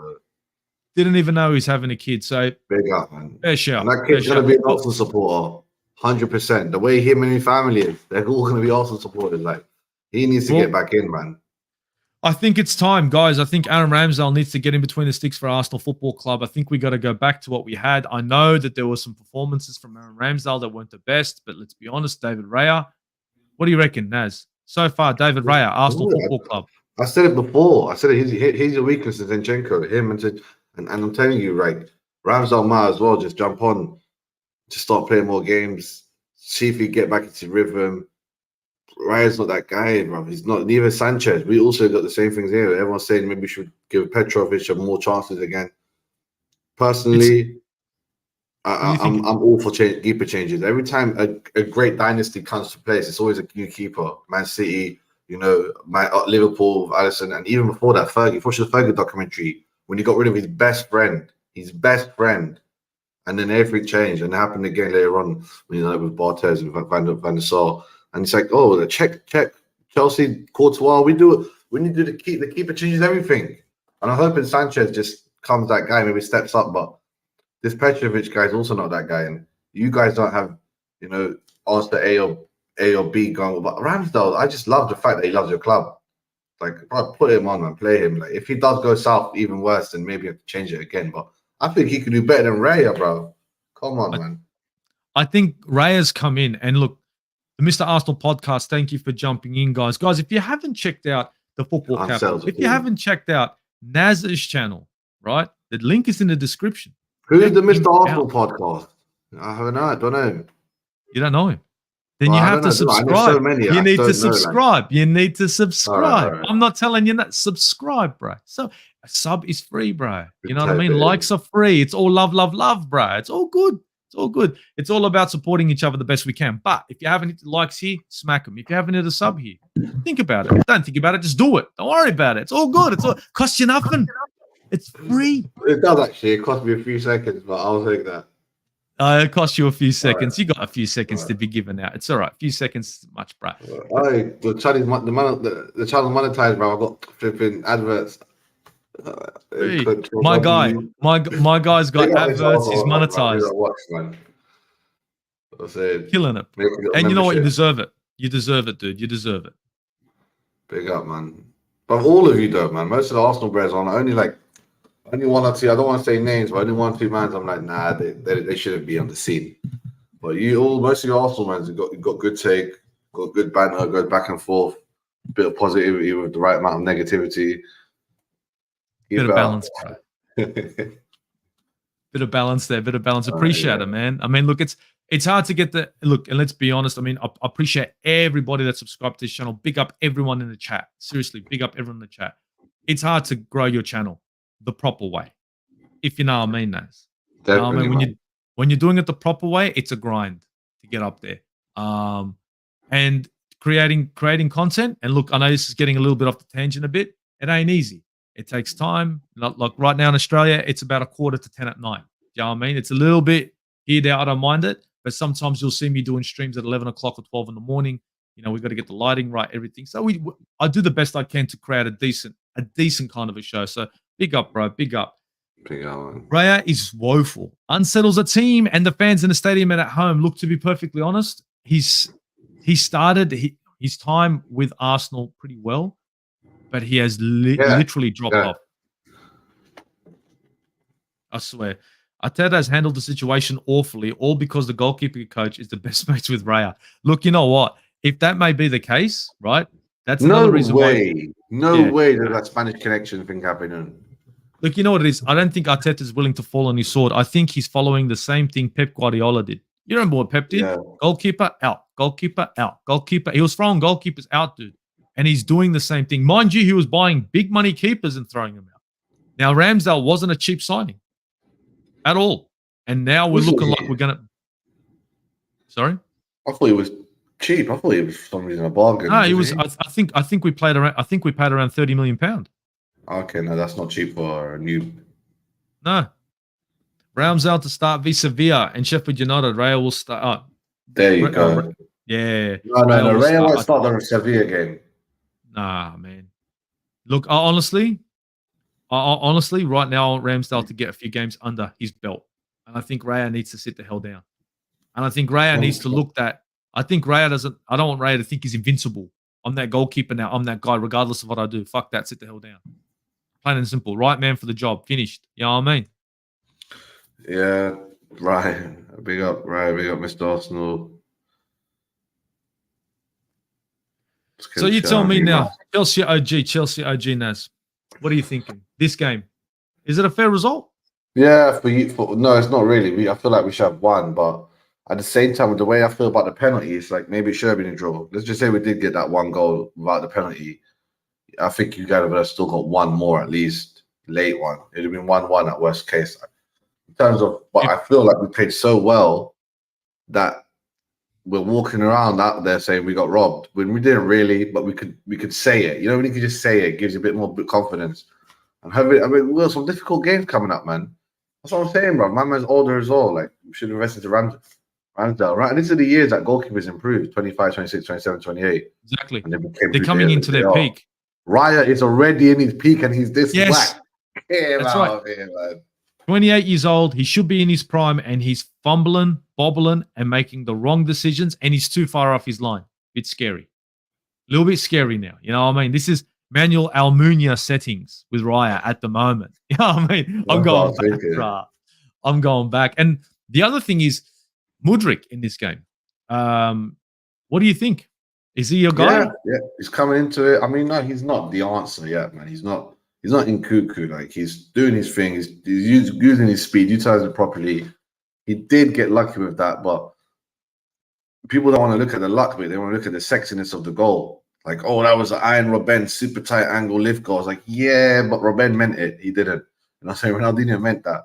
Didn't even know he was having a kid. So big up, man. Fair shout. And that kid's gonna be an Arsenal supporter. 100%. The way him and his family is, they're all going to be Arsenal supporters. Like, he needs to get back in, man. I think it's time, guys. I think Aaron Ramsdale needs to get in between the sticks for Arsenal Football Club. I think we got to go back to what we had. I know that there were some performances from Aaron Ramsdale that weren't the best, but let's be honest, David Raya. What do you reckon, Naz? So far, David Raya, Arsenal Football Club. I said it before. I said it. He's a weakness in Zinchenko. Him and I'm telling you, right, Ramsdale might as well just jump on, just start playing more games, see if he get back into rhythm. Raya's not that guy, bro. He's not. Neither Sanchez. We also got the same things here. Everyone's saying maybe we should give Petrovic more chances again. Personally, I'm all for keeper changes. Every time a great dynasty comes to place, it's always a new keeper. Man City, Liverpool, Alisson, and even before that, Fergie. Watch the Fergie documentary when he got rid of his best friend, and then everything changed, and it happened again later on. With Barthez and Van der Sar. And it's like, oh, check, Chelsea, Courtois, we do it. We need to do the keeper changes everything. And I'm hoping Sanchez just comes that guy, maybe steps up. But this Petrovic guy is also not that guy. And you guys don't have, answer A or B going. But Ramsdale, I just love the fact that he loves your club. Like, bro, put him on and play him. Like, if he does go south even worse, then maybe you have to change it again. But I think he could do better than Raya, bro. Come on, man. I think Raya's come in and look. The Mr. Arsenal podcast, thank you for jumping in, guys. Guys, if you haven't checked out the Football Capital, if you haven't checked out Naz's channel, right? The link is in the description. Who's the Mr. Arsenal podcast? I don't know. You don't know him? Then you have to subscribe. You need to subscribe. You need to subscribe. I'm not telling you that. Subscribe, bro. So a sub is free, bro. You know what I mean? Likes are free. It's all love, love, love, bro. It's all good. It's all good. It's all about supporting each other the best we can. But if you haven't hit the likes here, smack them. If you haven't hit a sub here, think about it. Don't think about it. Just do it. Don't worry about it. It's all good. It's all costs you nothing. It's free. It does actually. It cost me a few seconds, but I'll take that. It cost you a few seconds. You got a few seconds to be given out. It's all right. A few seconds, much, bro. The channel's monetized, bro. I've got flipping adverts. Hey, my guy's got adverts. He's monetized. Killing it. And you know what? You deserve it. You deserve it, dude. You deserve it. Big up, man. But all of you don't, man. Most of the Arsenal breads on only one or two. I don't want to say names, but only 1 or 2 mans. I'm like, nah, they shouldn't be on the scene. But most of your Arsenal mans have got good take, got good banter, goes back and forth, bit of positivity with the right amount of negativity. Bit of balance, bro. Bit of balance there. Bit of balance. Appreciate it, man. I mean, look, it's hard to get the look, and let's be honest. I mean, I appreciate everybody that subscribed to this channel. Big up everyone in the chat. Seriously, big up everyone in the chat. It's hard to grow your channel the proper way, if you know what I mean, Naz. You know what I mean? When you're doing it the proper way, it's a grind to get up there. And creating content. And look, I know this is getting a little bit off the tangent a bit. It ain't easy. It takes time. Like right now in Australia, it's about 9:15 at night. You know what I mean? It's a little bit here, there. I don't mind it. But sometimes you'll see me doing streams at 11 o'clock or 12 in the morning. We've got to get the lighting right, everything. So I do the best I can to create a decent kind of a show. So big up, bro. Big up. Big up. Raya is woeful. Unsettles a team and the fans in the stadium and at home. Look, to be perfectly honest, he started his time with Arsenal pretty well. But he has literally dropped off. I swear. Arteta has handled the situation awfully, all because the goalkeeper coach is the best mates with Raya. Look, you know what? If that may be the case, right? That's another reason why. No way that Spanish connection thing happening. Look, you know what it is? I don't think Arteta is willing to fall on his sword. I think he's following the same thing Pep Guardiola did. You remember what Pep did? Yeah. Goalkeeper out. Goalkeeper out. Goalkeeper. He was throwing goalkeepers out, dude. And he's doing the same thing. Mind you, he was buying big money keepers and throwing them out. Now, Ramsdale wasn't a cheap signing at all. And now we're looking like we're going to... Sorry? I thought he was cheap. I thought he was for some reason a bargain. No, he was... I think we paid around £30 million. Okay, no, that's not cheap for a new... No. Ramsdale to start v Sevilla and Sheffield United. Raya will start... there you go. Yeah. No, Raya won't start the Sevilla game. Nah, man. Look, honestly, right now, Ramsdale to get a few games under his belt. And I think Raya needs to sit the hell down. And I think Raya needs to look that. I think Raya doesn't. I don't want Raya to think he's invincible. I'm that goalkeeper now. I'm that guy, regardless of what I do. Fuck that. Sit the hell down. Plain and simple. Right man for the job. Finished. You know what I mean? Yeah, right. Big up, right. Big up, Mr. Arsenal. So you tell me now, Chelsea OG, Naz. What are you thinking? This game, is it a fair result? Yeah, no, it's not really. I feel like we should have won, but at the same time, with the way I feel about the penalty, it's like maybe it should have been a draw. Let's just say we did get that one goal without the penalty. I think you guys would have still got one more at least, late one. It'd have been 1-1 at worst case. In terms of, but I feel like we played so well that we're walking around out there saying we got robbed when we didn't really, but we could say it. You know, when you could just say it, gives you a bit more confidence. And we got some difficult games coming up, man. That's what I'm saying, bro. My man's older as well. Like, we should invest into Ramsdale, right? And these are the years that goalkeepers improved 25, 26, 27, 28. Exactly. And they're coming into their peak. Raya is already in his peak and he's this whack. That's right. Here, man. 28 years old. He should be in his prime and he's fumbling, bobbling, and making the wrong decisions. And he's too far off his line. It's scary. A little bit scary now. You know what I mean? This is Manuel Almunia settings with Raya at the moment. You know what I mean? I'm going back, bro. I'm going back. And the other thing is Mudryk in this game. What do you think? Is he your guy? Yeah, he's coming into it. I mean, no, he's not the answer yet, man. He's not in cuckoo. Like, he's doing his thing. He's using his speed, utilizing it properly. He did get lucky with that, but people don't want to look at the luck, but they want to look at the sexiness of the goal. Like, oh, that was an Iron Robben super tight angle lift goal. I was like, yeah, but Robben meant it. He didn't. And I'm saying Ronaldinho meant that.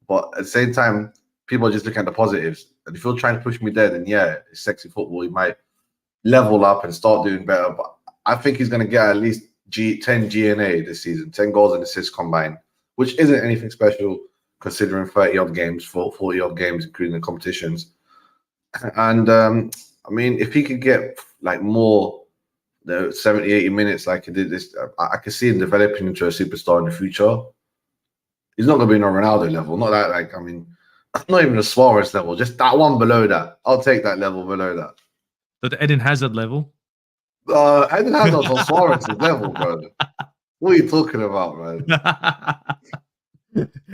But at the same time, people are just looking at the positives. And if you're trying to push me there, then yeah, it's sexy football. He might level up and start doing better. But I think he's going to get at least 10 GNA this season, 10 goals and assists combined, which isn't anything special considering 30-odd games, 40-odd games, including the competitions. And, I mean, if he could get, like, more 70, 80 minutes like he did this, I could see him developing into a superstar in the future. He's not going to be on a Ronaldo level. Not that, like, I mean, not even a Suarez level. Just that one below that. I'll take that level below that. The Eden Hazard level? Eden Hazard's on Suarez's level, bro. What are you talking about, man?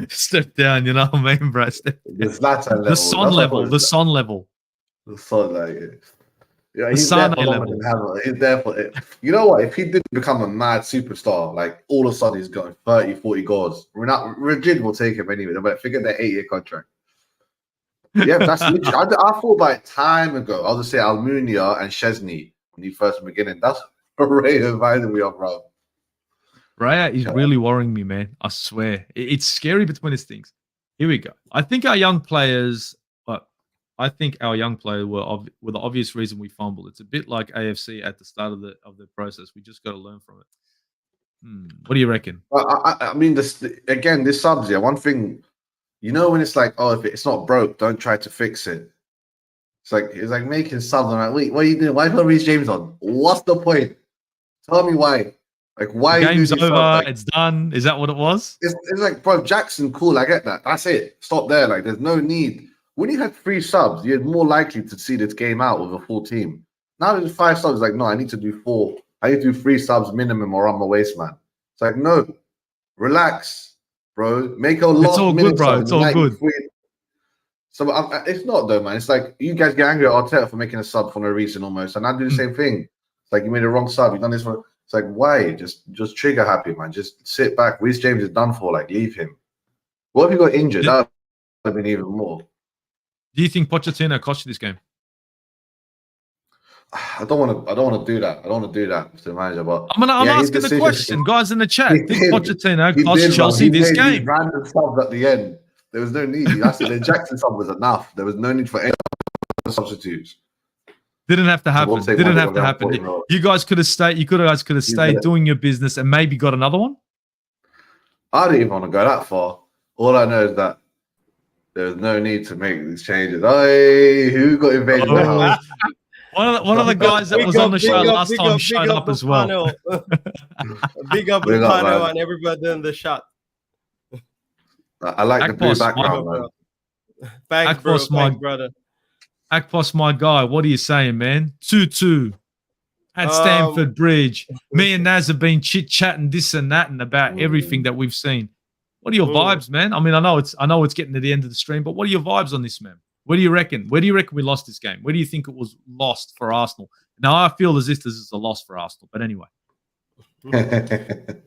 Step down, you know what I mean, bro? The Son level. The Son level. The Son, like, yeah, he's there for level. He's there for it. You know what? If he did become a mad superstar, like, all of a sudden he's got 30, 40 goals, Rigid will take him anyway. But forget that 8-year contract. Yeah, that's literally. I thought about it time ago. I'll just say Almunia and Szczesny when he first beginning. That's what Ray reminded me of, bro. Raya is really worrying me, man. I swear. It's scary between these things. Here we go. I think our young players, were the obvious reason we fumbled. It's a bit like AFC at the start of the process. We just got to learn from it. What do you reckon? I mean, this subs, yeah. One thing, you know, when it's like, oh, if it's not broke, don't try to fix it. It's like making subs. I'm like, wait, what are you doing? Why put Reece James on? What's the point? Tell me why. Like, why? The game's over. Like, it's done. Is that what it was? It's like, bro, Jackson, cool. I get that. That's it. Stop there. Like, there's no need. When you had 3 subs, you're more likely to see this game out with a full team. Now there's 5 subs. Like, no, I need to do 4. I need to do 3 subs minimum, or I'm a waste man. It's like, no, relax, bro. Make a lot. It's all good, bro. It's all good. So it's not though, man. It's like you guys get angry at Arteta for making a sub for no reason almost, and I do the same thing. It's like you made a wrong sub. You done this for. It's like, why? Just trigger happy, man. Just sit back. Reece James is done for. Like, leave him. What if he got injured? That would have been even more. Do you think Pochettino cost you this game? I don't want to do that. I don't want to do that, Mr. Manager. But I'm asking the question, guys in the chat. Think Pochettino cost Chelsea this game? Random subs at the end. There was no need. The Jackson sub was enough. There was no need for any substitutes. Didn't have to happen. Didn't have to happen. You guys could have stayed. You guys could have stayed doing your business and maybe got another one. I didn't even want to go that far. All I know is that there's no need to make these changes. Hey, who got invaded? One of the guys that was on the show last time showed up as well. Big up Mykhailo and everybody in the shot. I like the blue background, man. Thanks, bro. Thanks, brother. Akpos, my guy, what are you saying, man? 2-2 at Um, Stamford Bridge. Me and Naz have been chit-chatting this and that and about everything that we've seen. What are your vibes, man? I mean, I know it's getting to the end of the stream, but what are your vibes on this, man? What do you reckon? Where do you reckon we lost this game? Where do you think it was lost for Arsenal? Now, I feel as if this is a loss for Arsenal, but anyway.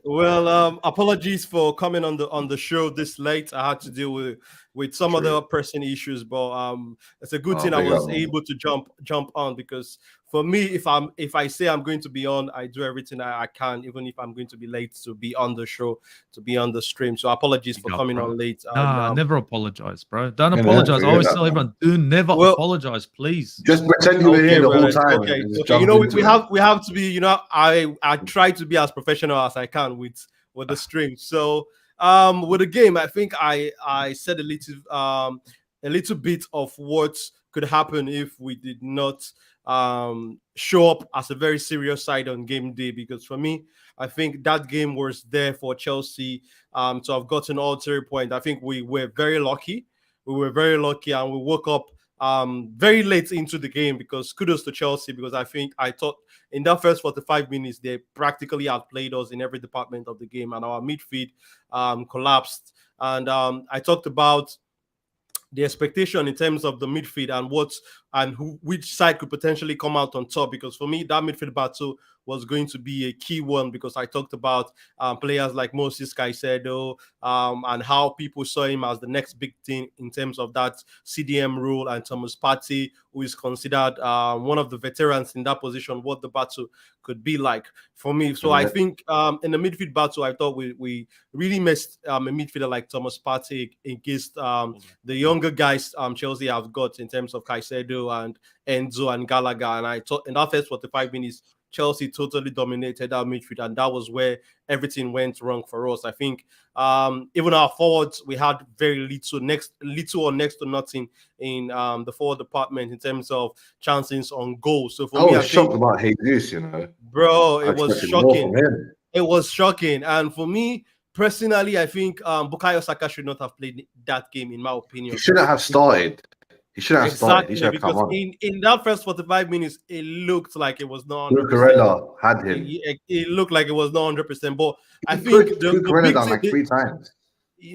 Well, apologies for coming on the show this late. I had to deal with some other pressing issues, but it's a good thing I was able to jump on, because for me, if I say I'm going to be on, I do everything I can, even if I'm going to be late, to be on the show, to be on the stream. So apologies for coming on late. Nah, never apologize, bro. Don't apologize. I always tell everyone, never apologize, please. Just pretend you were here the whole time. Okay. You know, we have to be. You know, I try to be as professional as I can with the stream. So with the game, I think I said a little bit of what could happen if we did not show up as a very serious side on game day, because for me, I think that game was there for Chelsea to have gotten all 3 points. I think we were very lucky. We were very lucky, and we woke up very late into the game, because kudos to Chelsea, because I thought in that first 45 minutes, they practically outplayed us in every department of the game, and our midfield collapsed. And I talked about the expectation in terms of the midfield and which side could potentially come out on top, because for me, that midfield battle was going to be a key one, because I talked about players like Moses Caicedo and how people saw him as the next big thing in terms of that CDM role, and Thomas Partey, who is considered one of the veterans in that position, what the battle could be like for me. So I think in the midfield battle, I thought we really missed a midfielder like Thomas Partey against the younger guys Chelsea have got in terms of Caicedo and Enzo and Gallagher. And I thought in that first 45 minutes, Chelsea totally dominated our midfield, and that was where everything went wrong for us. I think even our forwards, we had very little or next to nothing in the forward department in terms of chances on goal. So for me, I was shocked about Jesus, you know, bro. It was shocking. It was shocking, and for me personally, I think Bukayo Saka should not have played that game, in my opinion. He shouldn't have started. He should have started. He should have come on. In that first 45 minutes, it looked like it was not 100%. Cucurella had him. It looked like it was not 100%. But I think Cucurella done like 3 times.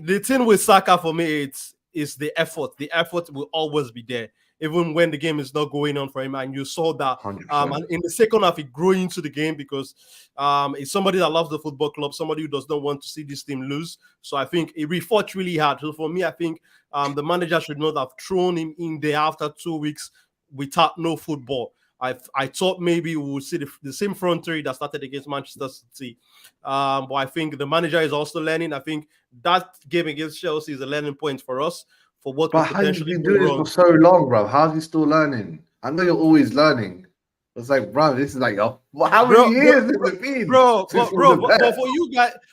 The thing with Saka for me, it's the effort. The effort will always be there, even when the game is not going on for him. And you saw that. And in the second half, he grew into the game, because it's somebody that loves the football club, somebody who does not want to see this team lose. So I think he fought really hard. So for me, I think the manager should not have thrown him in there after 2 weeks without no football. I thought maybe we would see the same front three that started against Manchester City. But I think the manager is also learning. I think that game against Chelsea is a learning point for us for what we potentially do. But how have you been doing this for so long, bro? How's he still learning? I know you're always learning. It's like, bro, this is like, how many years has it been? Bro, but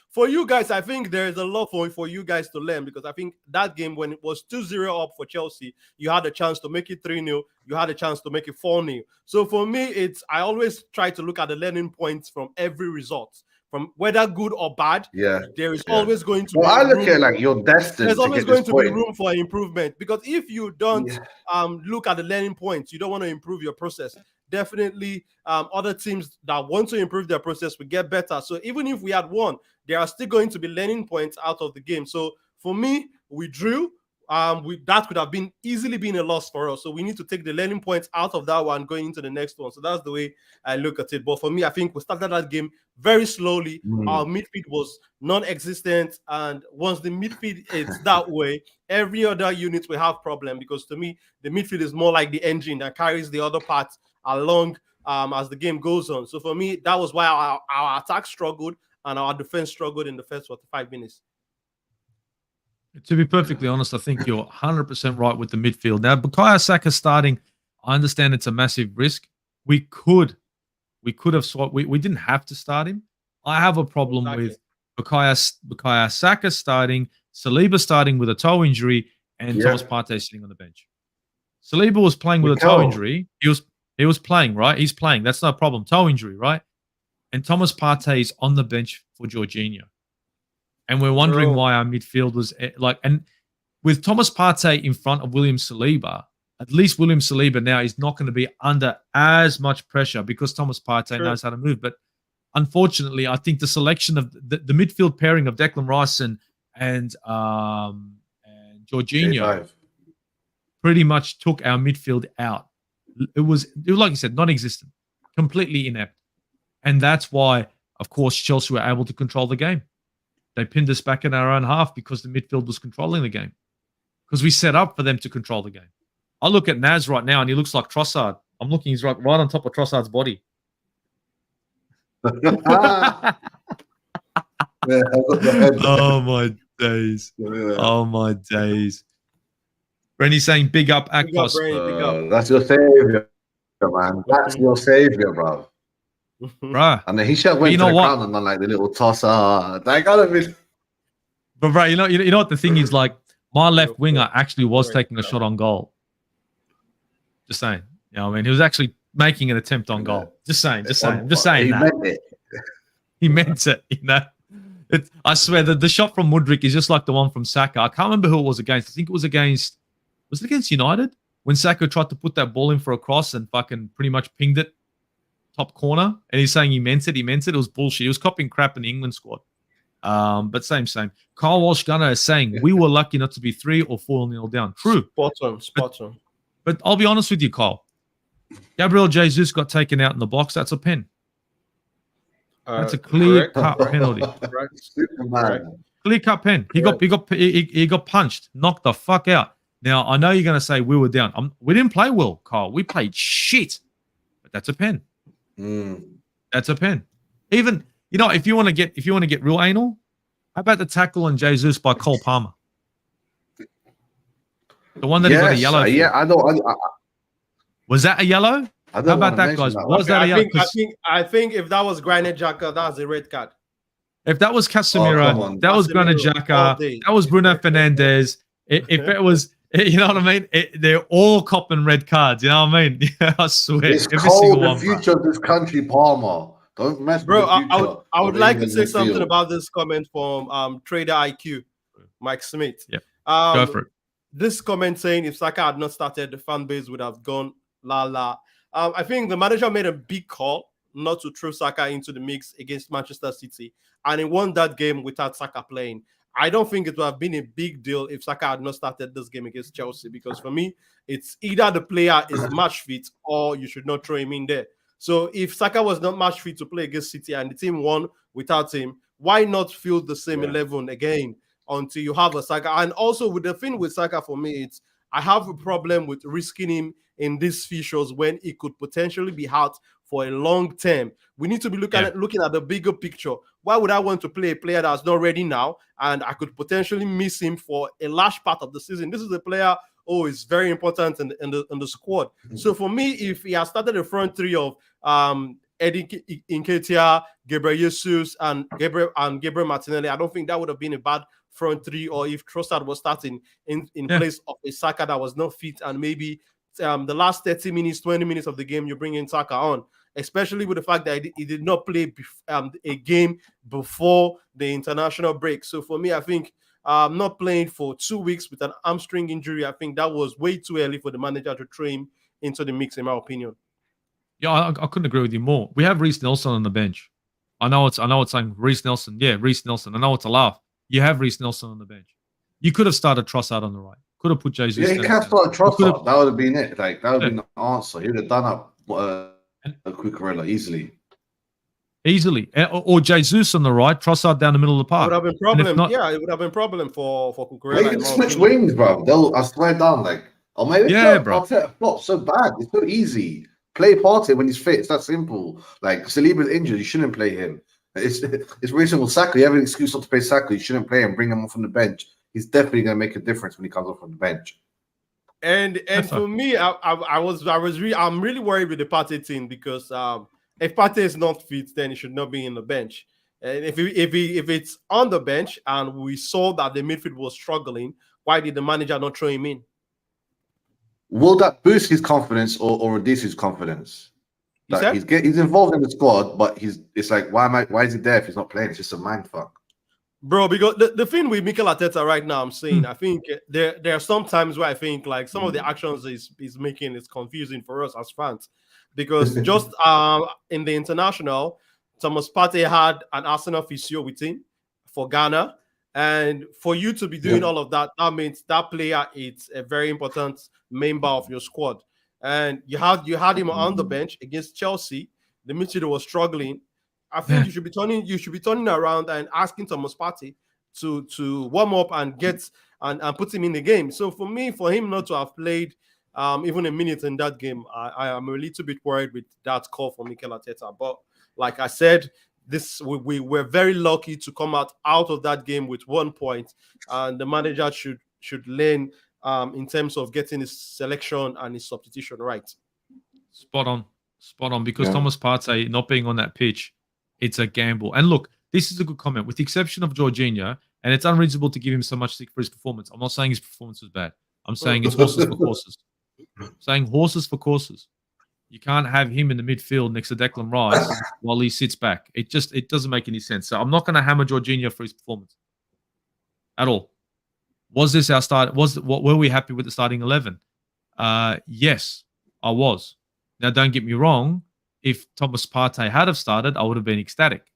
for you guys, I think there is a lot for you guys to learn, because I think that game, when it was 2-0 up for Chelsea, you had a chance to make it 3-0. You had a chance to make it 4-0. So for me, I always try to look at the learning points from every result. From whether good or bad, there is always going to be I look at like you're destined. There's always going to be room for improvement, because if you don't look at the learning points, you don't want to improve your process. Definitely, other teams that want to improve their process will get better. So even if we had won, there are still going to be learning points out of the game. So for me, we drew. That could have easily been a loss for us. So we need to take the learning points out of that one going into the next one. So that's the way I look at it. But for me, I think we started that game very slowly. Our midfield was non-existent, and once the midfield is that way, every other unit will have problem, because to me, the midfield is more like the engine that carries the other parts along as the game goes on. So for me, that was why our attack struggled and our defense struggled in the first 45 minutes. To be perfectly honest, I think you're 100% right with the midfield. Now, Bukayo Saka starting, I understand it's a massive risk. We could have swapped. We didn't have to start him. I have a problem with Bukayo Saka starting, Saliba starting with a toe injury, and Thomas Partey sitting on the bench. Saliba was playing with a toe injury. He was playing, right? He's playing. That's no problem. Toe injury, right? And Thomas Partey is on the bench for Jorginho. And we're wondering why our midfield was like, and with Thomas Partey in front of William Saliba, at least William Saliba now is not going to be under as much pressure because Thomas Partey knows how to move. But unfortunately, I think the selection of the midfield pairing of Declan Rice and Jorginho pretty much took our midfield out. It was like you said, non-existent, completely inept. And that's why, of course, Chelsea were able to control the game. They pinned us back in our own half because the midfield was controlling the game. Because we set up for them to control the game. I look at Naz right now and he looks like Trossard. I'm looking, he's right on top of Trossard's body. Oh my days. Oh my days. Brenny's saying big up akpos. That's your savior, man. That's your savior, bro. Bruh. And then he should have went to the ground and done like the little tosser. That gotta be. But bro, you know what the thing is, like my left winger actually was taking a shot on goal. Just saying. You know what I mean? He was actually making an attempt on goal. Just saying. I'm just saying he that. Meant it. He meant it, you know. I swear that the shot from Mudryk is just like the one from Saka. I can't remember who it was against. I think it was against United? When Saka tried to put that ball in for a cross and fucking pretty much pinged it top corner. And he's saying he meant it. It was bullshit. He was copying crap in the England squad. But same. Kyle Walsh-Gunner is saying we were lucky not to be 3 or 4-0 down. True. Spot on. But I'll be honest with you, Kyle. Gabriel Jesus got taken out in the box. That's a pen. That's a clear-cut penalty. Clear-cut pen. He got punched, knocked the fuck out. Now, I know you're going to say we were down. We didn't play well, Kyle. We played shit. But that's a pen. That's a pen. Even, you know, if you want to get real anal, how about the tackle on Jesus by Cole Palmer? The one that he got a yellow. I know. Was that a yellow? How about that, guys? Was that a yellow? I think if that was Granit Xhaka, that's a red card. If that was Casemiro, that was Granit Xhaka, that was Bruno Fernandes. If it was, you know what I mean? They're all copping red cards. You know what I mean? I swear. It's cold. The future of this country, Palmer. Don't mess with the future. I would like to say something about this comment from Trader IQ, Mike Smith. Yeah. Go for it. This comment saying if Saka had not started, the fan base would have gone la. I think the manager made a big call not to throw Saka into the mix against Manchester City, and he won that game without Saka playing. I don't think it would have been a big deal if Saka had not started this game against Chelsea, because for me, it's either the player is match fit or you should not throw him in there. So if Saka was not match fit to play against City and the team won without him, why not field the same 11 again until you have a Saka? And also with the thing with Saka, for me, it's I have a problem with risking him in these fixtures when he could potentially be out for a long term. We need to be looking at the bigger picture. Why would I want to play a player that's not ready now and I could potentially miss him for a large part of the season? This is a player who is very important in the squad. So for me, if he has started the front three of Eddie Nketiah, Gabriel Jesus, and Gabriel Martinelli, I don't think that would have been a bad front three. Or if Trossard was starting in place of a Saka that was not fit, and maybe the last 30 minutes, 20 minutes of the game, you bring in Saka on, especially with the fact that he did not play a game before the international break. So for me, I think not playing for 2 weeks with an hamstring injury, I think that was way too early for the manager to throw him into the mix, in my opinion. Yeah, I couldn't agree with you more. We have Reece Nelson on the bench. I know it's saying Reece Nelson. Yeah, Reece Nelson. I know it's a laugh. You have Reece Nelson on the bench. You could have started Trossard on the right. Could have put Jesus. Yeah, he can't start Trossard. That would have been it. Like that would have been the answer. He would have done up a Cucurella easily. Or Jesus on the right, Trossard down the middle of the park. It would have been problem. It would have been problem for Cucurella. They can switch wings, bro. I swear down, like, oh maybe bro. Flop so bad. It's so easy. Play Partey when he's fit. It's that simple. Like Saliba's injured, you shouldn't play him. It's reasonable. Saka, you have an excuse not to play Saka. You shouldn't play him. Bring him off from the bench. He's definitely going to make a difference when he comes off from the bench. And for me, I'm really worried with the Partey team, because if Partey is not fit, then he should not be in the bench. And if it's on the bench and we saw that the midfield was struggling, why did the manager not throw him in? Will that boost his confidence or reduce his confidence? Like he's involved in the squad, but it's like why is he there if he's not playing? It's just a mind fuck. Bro, because the thing with Mikel Arteta right now, I'm saying, I think there are some times where I think like some of the actions is making is confusing for us as fans, because just in the international, Thomas Partey had an Arsenal physio with him for Ghana, and for you to be doing all of that, that means that player is a very important member of your squad, and you had him on the bench against Chelsea. The midfielder was struggling. I think you should be turning around and asking Thomas Partey to warm up and get and put him in the game. So for him not to have played even a minute in that game, I am a little bit worried with that call for Mikel Arteta. But like I said, we were very lucky to come out of that game with 1 point, and the manager should learn in terms of getting his selection and his substitution right. Spot on, because Thomas Partey not being on that pitch, it's a gamble. And look, this is a good comment. With the exception of Jorginho, and it's unreasonable to give him so much stick for his performance. I'm not saying his performance was bad. I'm saying it's horses for courses. Saying horses for courses. You can't have him in the midfield next to Declan Rice while he sits back. It doesn't make any sense. So I'm not going to hammer Jorginho for his performance at all. Was this our start? Were we happy with the starting 11? Yes, I was. Now, don't get me wrong. If Thomas Partey had have started, I would have been ecstatic.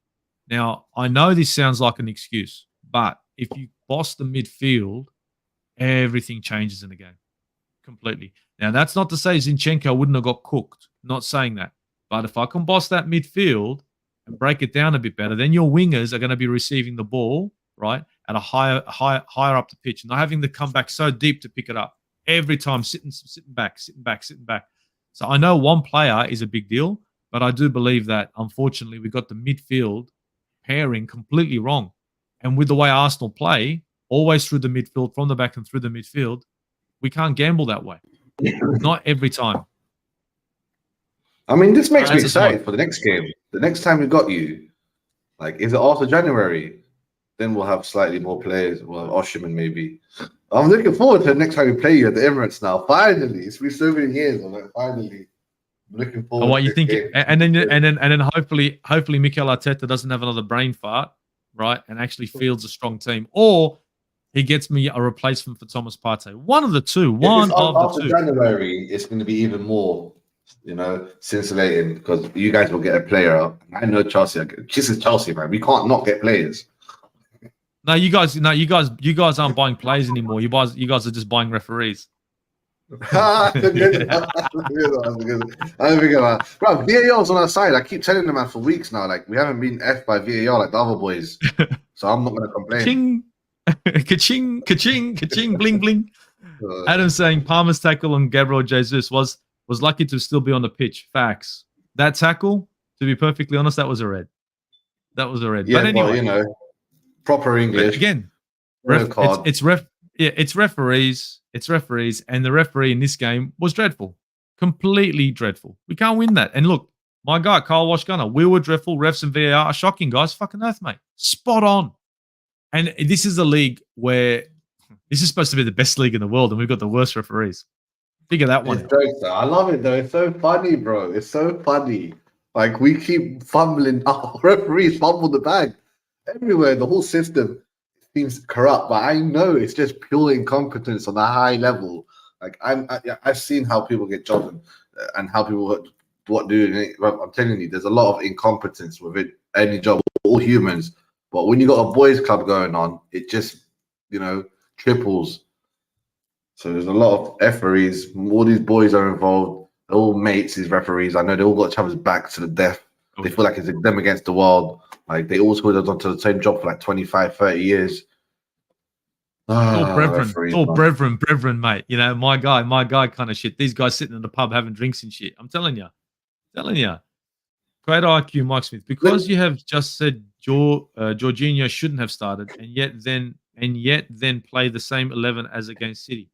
Now, I know this sounds like an excuse, but if you boss the midfield, everything changes in the game completely. Now, that's not to say Zinchenko wouldn't have got cooked. Not saying that. But if I can boss that midfield and break it down a bit better, then your wingers are going to be receiving the ball, right, at a higher up the pitch, not having to come back so deep to pick it up. Every time sitting back. So I know one player is a big deal, but I do believe that, unfortunately, we got the midfield pairing completely wrong. And with the way Arsenal play, always through the midfield, from the back and through the midfield, we can't gamble that way. Not every time. I mean, this makes me excited for the next game. The next time we got you, like, is it after January? Then we'll have slightly more players. Well, Osimhen maybe. I'm looking forward to the next time we play you at the Emirates now. Finally. It's been so many years. I'm like, finally. Looking forward. What you think? And then hopefully Mikel Arteta doesn't have another brain fart, right? And actually fields a strong team, or he gets me a replacement for Thomas Partey. One of the two. After January, it's going to be even more, scintillating, because you guys will get a player. I know Chelsea. This is Chelsea, man. We can't not get players. No, you guys aren't buying players anymore. You guys are just buying referees. I don't think about it. Bro, VAR's on our side. I keep telling them, man, for weeks now. Like, we haven't been F by VAR like the other boys. So I'm not going to complain. Ka-ching, ka-ching, ka-ching, bling, bling. Adam saying Palmer's tackle on Gabriel Jesus was lucky to still be on the pitch. Facts. That tackle, to be perfectly honest, that was a red. Yeah, but anyway, well, proper English. Again, it's referees. It's referees, and the referee in this game was dreadful. Completely dreadful. We can't win that. And look, my guy, Kyle Walsh-Gunner, we were dreadful. Refs and VAR are shocking, guys. Fucking earth, mate. Spot on. And this is a league where this is supposed to be the best league in the world, and we've got the worst referees. Figure that one out. I love it, though. It's so funny, bro. It's so funny. Like, we keep fumbling. Our referees fumble the bag everywhere. The whole system seems corrupt, but I know it's just pure incompetence on a high level. Like, I've seen how people get jobs and how people do. I'm telling you, there's a lot of incompetence within any job. All humans, but when you got a boys' club going on, it just triples. So there's a lot of referees. All these boys are involved. They're all mates, these referees. I know they all got each other's back to the death. They feel like it's them against the world. Like, they all scored onto the same job for like 25, 30 years. Brethren, mate. My guy kind of shit. These guys sitting in the pub having drinks and shit. I'm telling you. Great IQ, Mike Smith. Because you have just said Jorginho shouldn't have started, and yet then play the same 11 as against City.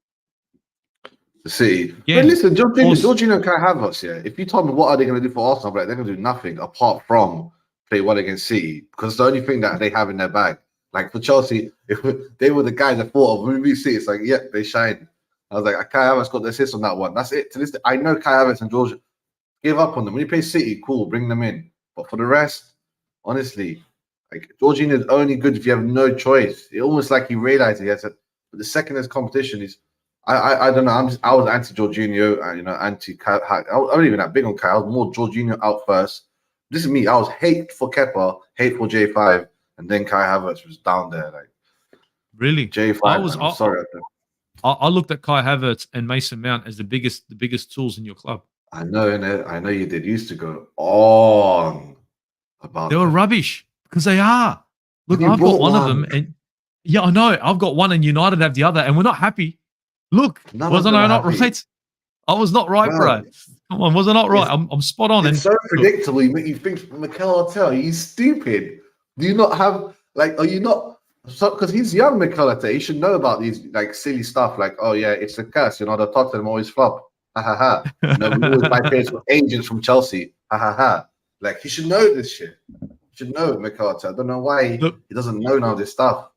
The City. Yeah. But listen, Jorginho can't have us, yeah. If you told me what are they going to do for Arsenal, they're going to do nothing apart from play well against City, because it's the only thing that they have in their bag. Like, for Chelsea, if they were the guys that thought of when we see, it's like, yeah, they shine. I was like, Kai Havertz got the assist on that one. That's it. To this, I know Kai Havertz and George give up on them. When you play City, cool, bring them in. But for the rest, honestly, Like Jorginho is only good if you have no choice. It's almost like he realized he has it. But the second there's competition, I don't know. I was anti Jorginho, anti Kai. I wasn't even that big on Kai. I was more Jorginho out first. This is me. I was hate for Kepa, hate for J5, and then Kai Havertz was down there. Like really, J5. I'm sorry. I looked at Kai Havertz and Mason Mount as the biggest tools in your club. I know, innit? I know you did. You used to go on about. They were rubbish because they are. Look, I've got one of them, and yeah, I know. I've got one, and United have the other, and we're not happy. Look, wasn't I not right? I was not right, bro. Come on, was I not right? I'm spot on. It's so predictable. You think Mikel Arteta, he's stupid. Do you not have are you not? Because he's young, Mikel Arteta. He should know about these silly stuff. Like, oh yeah, it's a curse. The Tottenham always flop. Ha ha ha. We always buy players from agents from Chelsea. Ha ha ha. Like he should know this shit. He should know Mikel Arteta. I don't know why he doesn't know none of this stuff.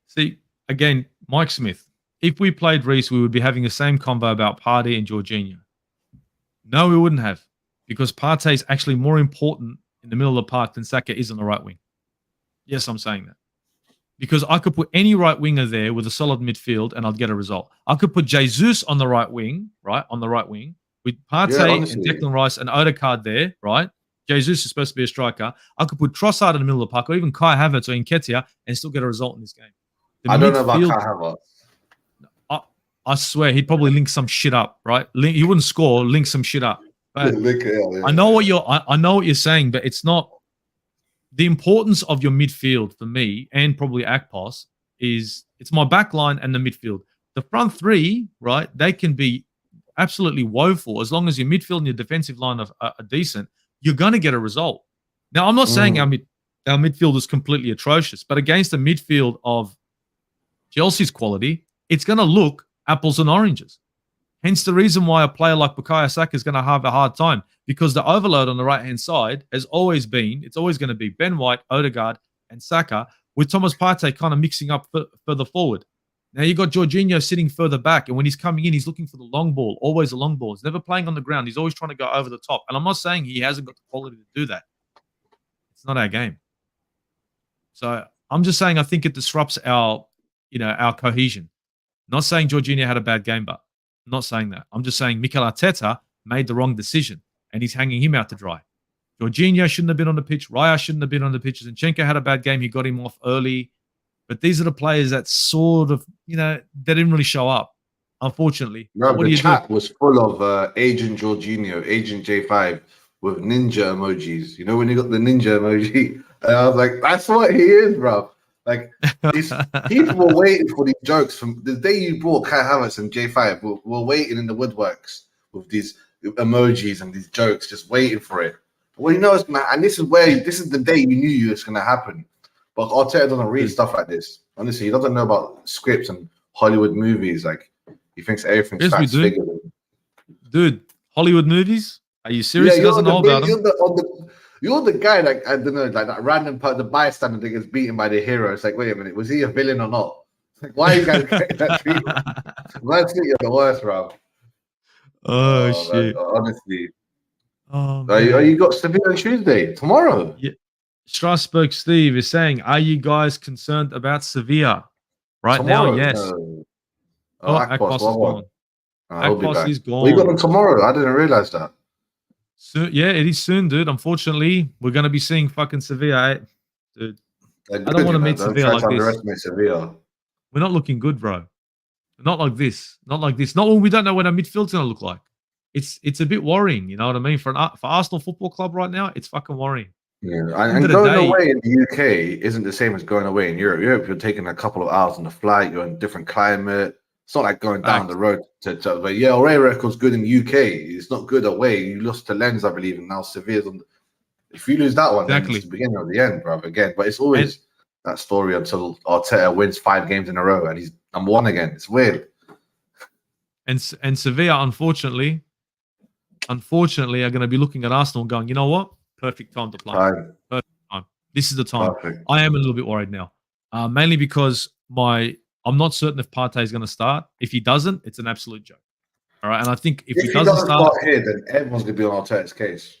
See, again, Mike Smith. If we played Reece, we would be having the same convo about Partey and Jorginho. No, we wouldn't have, because Partey is actually more important in the middle of the park than Saka is on the right wing. Yes, I'm saying that. Because I could put any right winger there with a solid midfield and I'd get a result. I could put Jesus on the right wing, with Partey and Declan Rice and Odegaard there, right? Jesus is supposed to be a striker. I could put Trossard in the middle of the park, or even Kai Havertz or Nketiah, and still get a result in this game. I don't know about Kai Havertz. I swear he'd probably link some shit up, right? He wouldn't score, link some shit up. But I know what you're saying, but it's not the importance of your midfield for me, and probably Akpos, is it's my back line and the midfield. The front three, right? They can be absolutely woeful as long as your midfield and your defensive line are decent. You're going to get a result. Now, I'm not saying our midfield is completely atrocious, but against a midfield of Chelsea's quality, it's going to look apples and oranges. Hence the reason why a player like Bukayo Saka is going to have a hard time, because the overload on the right-hand side has always been, it's always going to be Ben White, Odegaard, and Saka, with Thomas Partey kind of mixing up further forward. Now you've got Jorginho sitting further back, and when he's coming in, he's looking for the long ball, always a long ball. He's never playing on the ground. He's always trying to go over the top. And I'm not saying he hasn't got the quality to do that. It's not our game. So I'm just saying I think it disrupts our cohesion. Not saying Jorginho had a bad game, but I'm not saying that. I'm just saying Mikel Arteta made the wrong decision, and he's hanging him out to dry. Jorginho shouldn't have been on the pitch. Raya shouldn't have been on the pitch. Zinchenko had a bad game. He got him off early. But these are the players that sort of, they didn't really show up, unfortunately. No, the chat was full of Agent Jorginho, Agent J5 with ninja emojis. You know, when you got the ninja emoji? And I was like, that's what he is, bro. Like, people were waiting for these jokes from the day you brought Kai Havertz and J5. We're waiting in the woodworks with these emojis and these jokes, just waiting for it. Well, it's gonna, and this is the day you knew it's gonna happen. But Arteta doesn't read stuff like this. Honestly, he doesn't know about scripts and Hollywood movies. Like, he thinks everything's facts figured. Dude, Hollywood movies? Are you serious? He doesn't know about them. You're the guy, like, I don't know, like that random the bystander that gets beaten by the hero. It's like, wait a minute, was he a villain or not? It's like, why are you guys getting that treatment? Man City are the worst, bro. Oh shit. Man, honestly. Oh, you got Sevilla on Tuesday, tomorrow. Yeah. Strasbourg Steve is saying, are you guys concerned about Sevilla? Right tomorrow? Now, yes. Akpos is gone. Akpos is gone. Well, you got them tomorrow. I didn't realize that. Soon, yeah, it is soon, dude. Unfortunately, we're going to be seeing fucking Sevilla, dude. I don't want to meet Sevilla like this. Sevilla. We're not looking good, bro. Not like this. Not like this. Not when we don't know what our midfield's going to look like. It's a bit worrying, you know what I mean? For Arsenal Football Club right now, it's fucking worrying. Yeah, and going away in the UK isn't the same as going away in Europe. Europe, you're taking a couple of hours on the flight. You're in a different climate. It's not like going down the road but yeah, away record's good in the UK. It's not good away. You lost to Lens, I believe, and now Sevilla's on. If you lose that one, then it's the beginning of the end, bro. Again, but it's always that story until Arteta wins 5 games in a row and he's number 1 again. It's weird. And Sevilla, unfortunately, are going to be looking at Arsenal and going, you know what? Perfect time to play. Perfect time. This is the time. Perfect. I am a little bit worried now, mainly because I'm not certain if Partey is going to start. If he doesn't, it's an absolute joke. All right, and I think if he doesn't start here, then everyone's going to be on Arteta's case.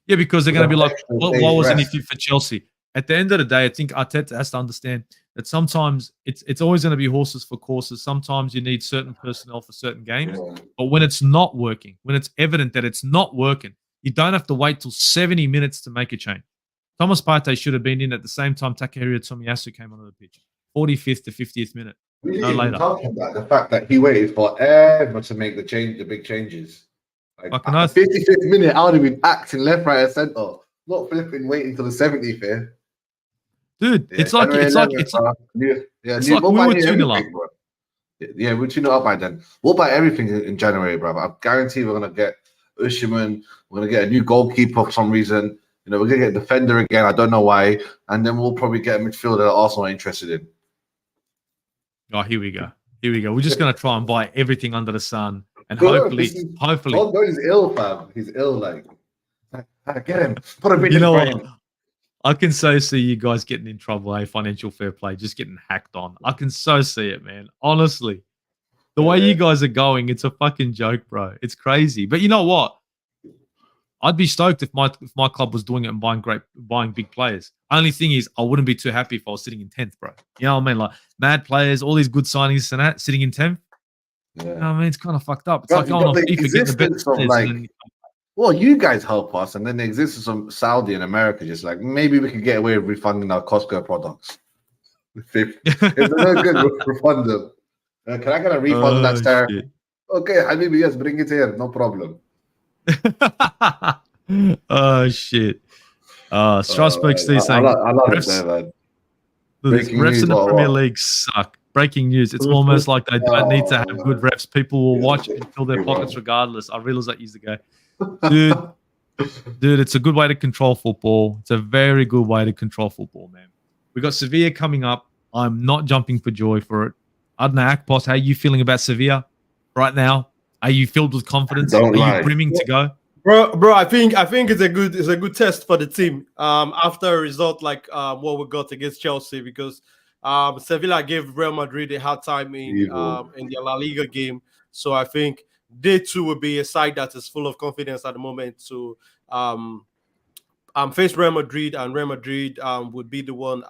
Yeah, because they're going to be like, Extra well, days why wasn't he rest. fit for Chelsea? At the end of the day, I think Arteta has to understand that sometimes it's always going to be horses for courses. Sometimes you need certain personnel for certain games. Yeah. But when it's not working, when it's evident that it's not working, you don't have to wait till 70 minutes to make a change. Thomas Partey should have been in at the same time Takahiro Tomiyasu came onto the pitch. 45th to 50th minute. We No didn't even later. talk about the fact that he waited forever to make the big changes. Like Fucking at the 55th minute, I would have been acting left, right, and centre. Not flipping waiting till the 70th. Dude, Yeah, it's like January it's like 11th, it's bro. it's like we were 2-0 up. Bro. Yeah, we're 2-0 up by then. What about everything in January, bro? I guarantee we're gonna get Usherman. We're gonna get a new goalkeeper for some reason. You know, we're gonna get a defender again. I don't know why. And then we'll probably get a midfielder that Arsenal are interested in. Oh, here we go. Here we go. We're just gonna try and buy everything under the sun, and Bro, hopefully. He's ill, fam. He's ill. Like get him. Put a bit You in know for what? him. I can so see you guys getting in trouble, financial fair play, just getting hacked on. I can so see it, man. Honestly, the way you guys are going, it's a fucking joke, bro. It's crazy. But you know what? I'd be stoked if my club was doing it and buying big players. Only thing is, I wouldn't be too happy if I was sitting in 10th, bro. You know what I mean? Like mad players, all these good signings and that, sitting in 10th. Yeah. You know what I mean? It's kind of fucked up. It's Bro, like going on the FIFA, getting the best existence of, players. like, And then, well, you guys help us, and then the existence of Saudi and America, just like maybe we could get away with refunding our Costco products. if they're no good, we'll refund them. Can I get a refund on that, sir? shit. Okay, Habibi, yes, bring it here, no problem. Oh shit. Strasbourg still saying I love it refs, there, man. refs news, in the what? Premier League suck. Breaking news. It's almost like they don't need to have good refs. People will watch and fill their pockets regardless. I realize that years ago. Dude, it's a good way to control football. It's a very good way to control football, man. We got Sevilla coming up. I'm not jumping for joy for it. I don't know, Akpos, how are you feeling about Sevilla right now? Are you filled with confidence? Are you brimming to go? Bro, I think it's a good test for the team. After a result like what we got against Chelsea, because Sevilla gave Real Madrid a hard time in the La Liga game. So I think they too will be a side that is full of confidence at the moment to face Real Madrid, and Real Madrid would be the one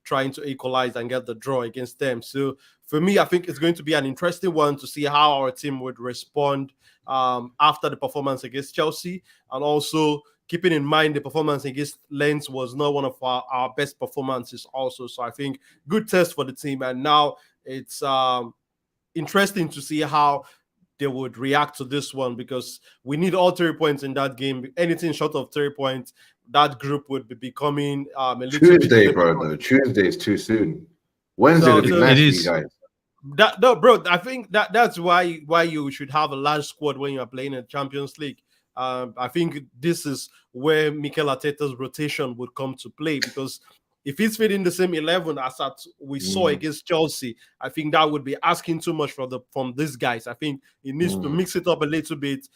trying to equalize and get the draw against them. So for me, I think it's going to be an interesting one to see how our team would respond after the performance against Chelsea, and also keeping in mind the performance against Lens was not one of our best performances also. So I think good test for the team, and now it's interesting to see how they would react to this one, because we need all 3 points in that game. Anything short of 3 points, that group would be becoming a little Tuesday, bit bro. No, Tuesday is too soon. Wednesday would be nice for you guys. Bro, I think that's why you should have a large squad when you are playing in Champions League. I think this is where Mikel Arteta's rotation would come to play, because if he's fitting the same 11 as we saw against Chelsea, I think that would be asking too much from these guys. I think he needs to mix it up a little bit,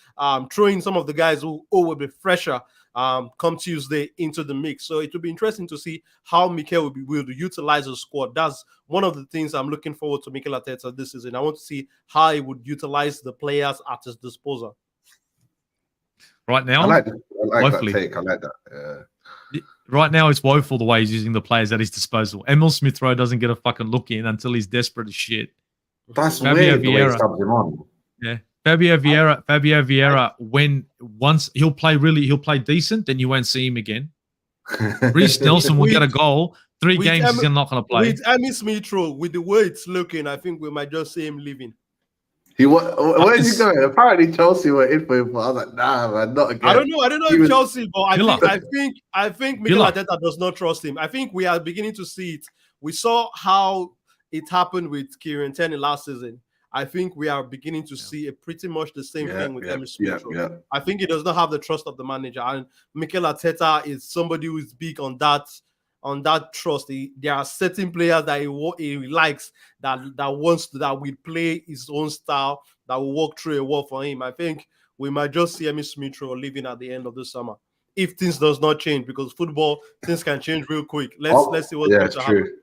throw in some of the guys who will be fresher come Tuesday into the mix. So it will be interesting to see how Mikel will utilize the squad. That's one of the things I'm looking forward to Mikel Arteta this season. I want to see how he would utilize the players at his disposal. Right now, I like that take. I like that. Yeah. Right now, it's woeful the way he's using the players at his disposal. Emil Smith-Rowe doesn't get a fucking look in until he's desperate as shit. That's weird the way he subs him on. Yeah. Fabio Vieira, once he'll play decent, then you won't see him again. Reece Nelson will get a goal. 3 games he's not going to play. With Emil Smith-Rowe, with the way it's looking, I think we might just see him leaving. Where is he going? Apparently Chelsea were in for him. I was like, nah, man, not again. I don't know if Chelsea, but I think Mikel Arteta does not trust him. I think we are beginning to see it. We saw how it happened with Kieran Tierney last season. I think we are beginning to see pretty much the same thing with Emil Smith-Rowe. I think he does not have the trust of the manager, and Mikel Arteta is somebody who is big on that trust. There are certain players that he likes that will play his own style, that will walk through a wall for him. I think we might just see Emil Smith-Rowe leaving at the end of the summer, if things does not change, because football, things can change real quick. Let's see what's going to happen.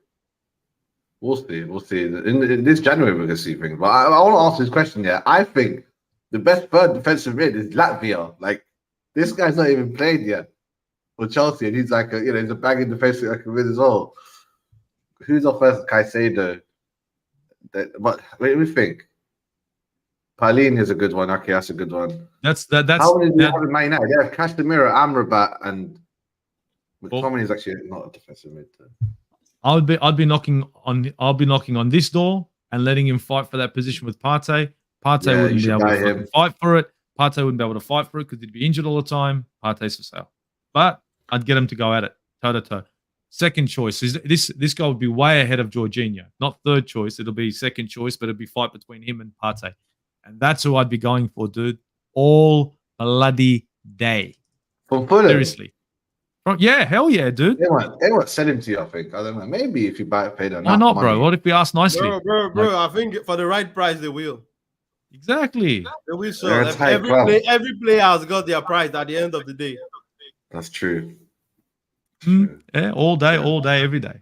We'll see. In this January, we're going to see things. But I want to ask this question. Yeah, I think the best third defensive mid is Latvia. Like, This guy's not even played yet for Chelsea, and he's like, he's a banging defensive like a win as well. Who's our first Caicedo? But wait, let me think. Pauline is a good one. Okay, that's a good one. That's How many do you have in Man United? They have Casemiro, Amrabat, and McTominay is actually not a defensive mid. I'd be knocking on this door and letting him fight for that position with Partey. Partey wouldn't be able to fight for it. Partey wouldn't be able to fight for it because he'd be injured all the time. Partey's for sale. But I'd get him to go at it, toe to toe. Second choice is this guy would be way ahead of Jorginho. Not third choice. It'll be second choice, but it'll be fight between him and Partey. And that's who I'd be going for, dude. All bloody day. From Fulham? Seriously. Yeah, hell yeah, dude. They won't sell him to you, I think. I don't know. Maybe if you buy it, paid enough Why not, money. bro? What if we ask nicely? Bro, I think for the right price, they will. Exactly. They will sell. Every player has got their price at the end of the day. That's true. Yeah, all day, every day.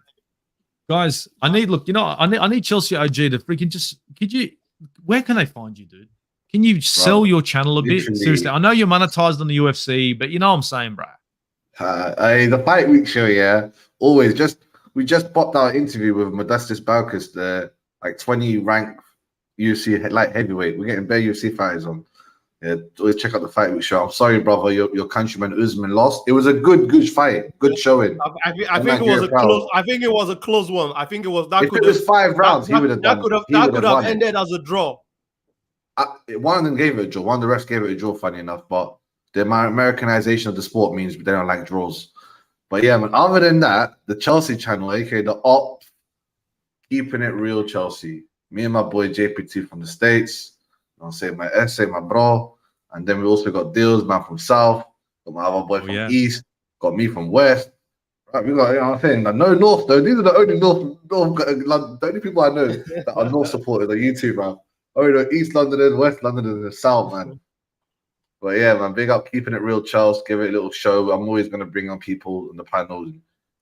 Guys, I need Chelsea OG to freaking where can they find you, dude? Can you sell your channel a bit? Seriously, I know you're monetized on the UFC, but you know what I'm saying, bro. The Fight Week show, yeah. Always we just popped our interview with Modestus Balkas, the 20 ranked UFC light heavyweight. We're getting bare UFC fighters on. Yeah, always check out the Fight Week show. I'm sorry, brother, your countryman Usman lost. It was a good fight, good showing. I think it was a close. I think it was a close one. I think it was that. If it was 5 rounds, he would have done. That could have ended as a draw. One of them gave it a draw. One of the refs gave it a draw. Funny enough, but the Americanization of the sport means they don't like draws. But yeah, man. Other than that, the Chelsea channel, aka the Op, keeping it real, Chelsea. Me and my boy JPT from the States. I'll say my essay, my bro. And then we also got Deals, man from South. Got my other boy from East. Got me from West. Right, we got, I'm saying, no North, though. These are the only North, the only people I know that are North supporters on YouTube, man. Only the East Londoners, West Londoners, and the South, man. But yeah, man, big up, keeping it real, Charles. Give it a little show. I'm always going to bring on people on the panel. And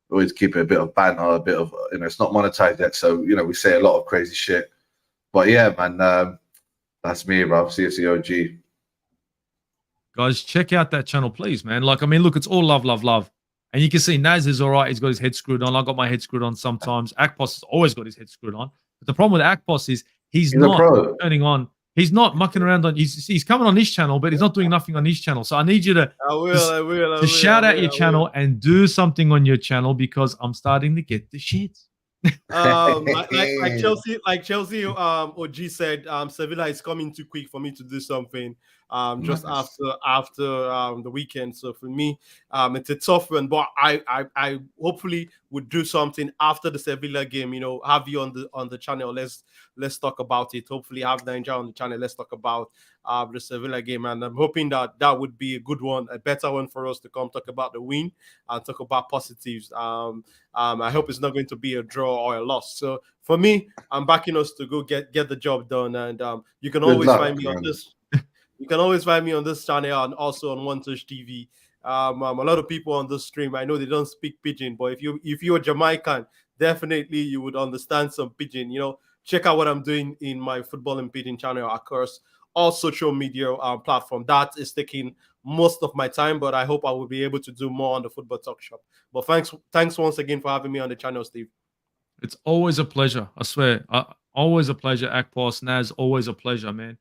always keep it a bit of banter, a bit of, it's not monetized yet. So, we say a lot of crazy shit. But yeah, man, that's me, bro. CFC OG. Guys, check out that channel, please, man. Look, it's all love. And you can see Naz is all right. He's got his head screwed on. I got my head screwed on sometimes. Akpos has always got his head screwed on. But the problem with Akpos is he's not turning on. He's not mucking around on. He's coming on his channel, but he's not doing nothing on his channel. So I need you to shout out your channel and do something on your channel because I'm starting to get the shit. like Chelsea OG said, Sevilla is coming too quick for me to do something just after the weekend. So for me, it's a tough one, but I hopefully would do something after the Sevilla game. Have you on the channel. Let's talk about it. Hopefully have Ninja on the channel. Let's talk about the Sevilla game, and I'm hoping that would be a good one, a better one for us to come talk about the win and talk about positives. I hope it's not going to be a draw or a loss. So for me, I'm backing us to go get the job done, and you can always find me on this. You can always find me on this channel and also on One Touch TV. A lot of people on this stream, I know they don't speak Pidgin, but if you're Jamaican, definitely you would understand some Pidgin. Check out what I'm doing in my Football and Pidgin channel across all social media platform. That is taking most of my time, but I hope I will be able to do more on the Football Talk Shop. But thanks once again for having me on the channel, Steve. It's always a pleasure. I swear. Always a pleasure, Akpos, Naz. Always a pleasure, man.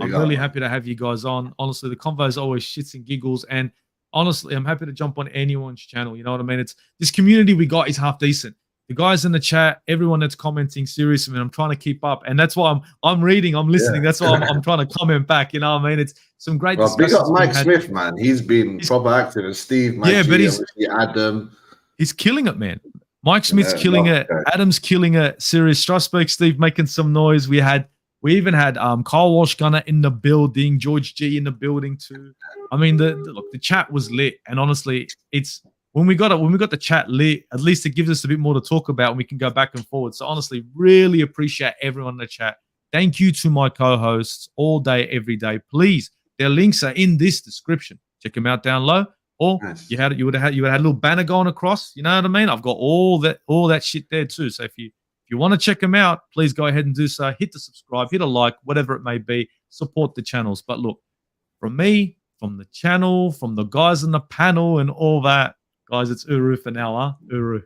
I'm really happy to have you guys on. Honestly, the convo is always shits and giggles. And honestly, I'm happy to jump on anyone's channel. You know what I mean? It's this community we got is half decent. The guys in the chat, everyone that's commenting, seriously, man, I'm trying to keep up. And that's why I'm reading, I'm listening. That's why I'm trying to comment back. You know what I mean? It's some great discussions. Big up Mike Smith, man. He's been proper active. And Steve, Mike but Adam. He's killing it, man. Mike Smith's killing it. Adam's killing it. Serious Strasbourg, Steve making some noise. We even had Carl Walsh Gunner in the building, George G in the building too. I mean, the chat was lit, and honestly, it's when we got the chat lit, at least it gives us a bit more to talk about, and we can go back and forward. So honestly, really appreciate everyone in the chat. Thank you to my co-hosts all day, every day. Please, their links are in this description. Check them out down low. Or you would have had a little banner going across. You know what I mean? I've got all that shit there too. So if you want to check them out, please go ahead and do so. Hit the subscribe, hit a like, whatever it may be. Support the channels. But look, from me, from the channel, from the guys on the panel, and all that. Guys, it's Uru for now, huh? Uru.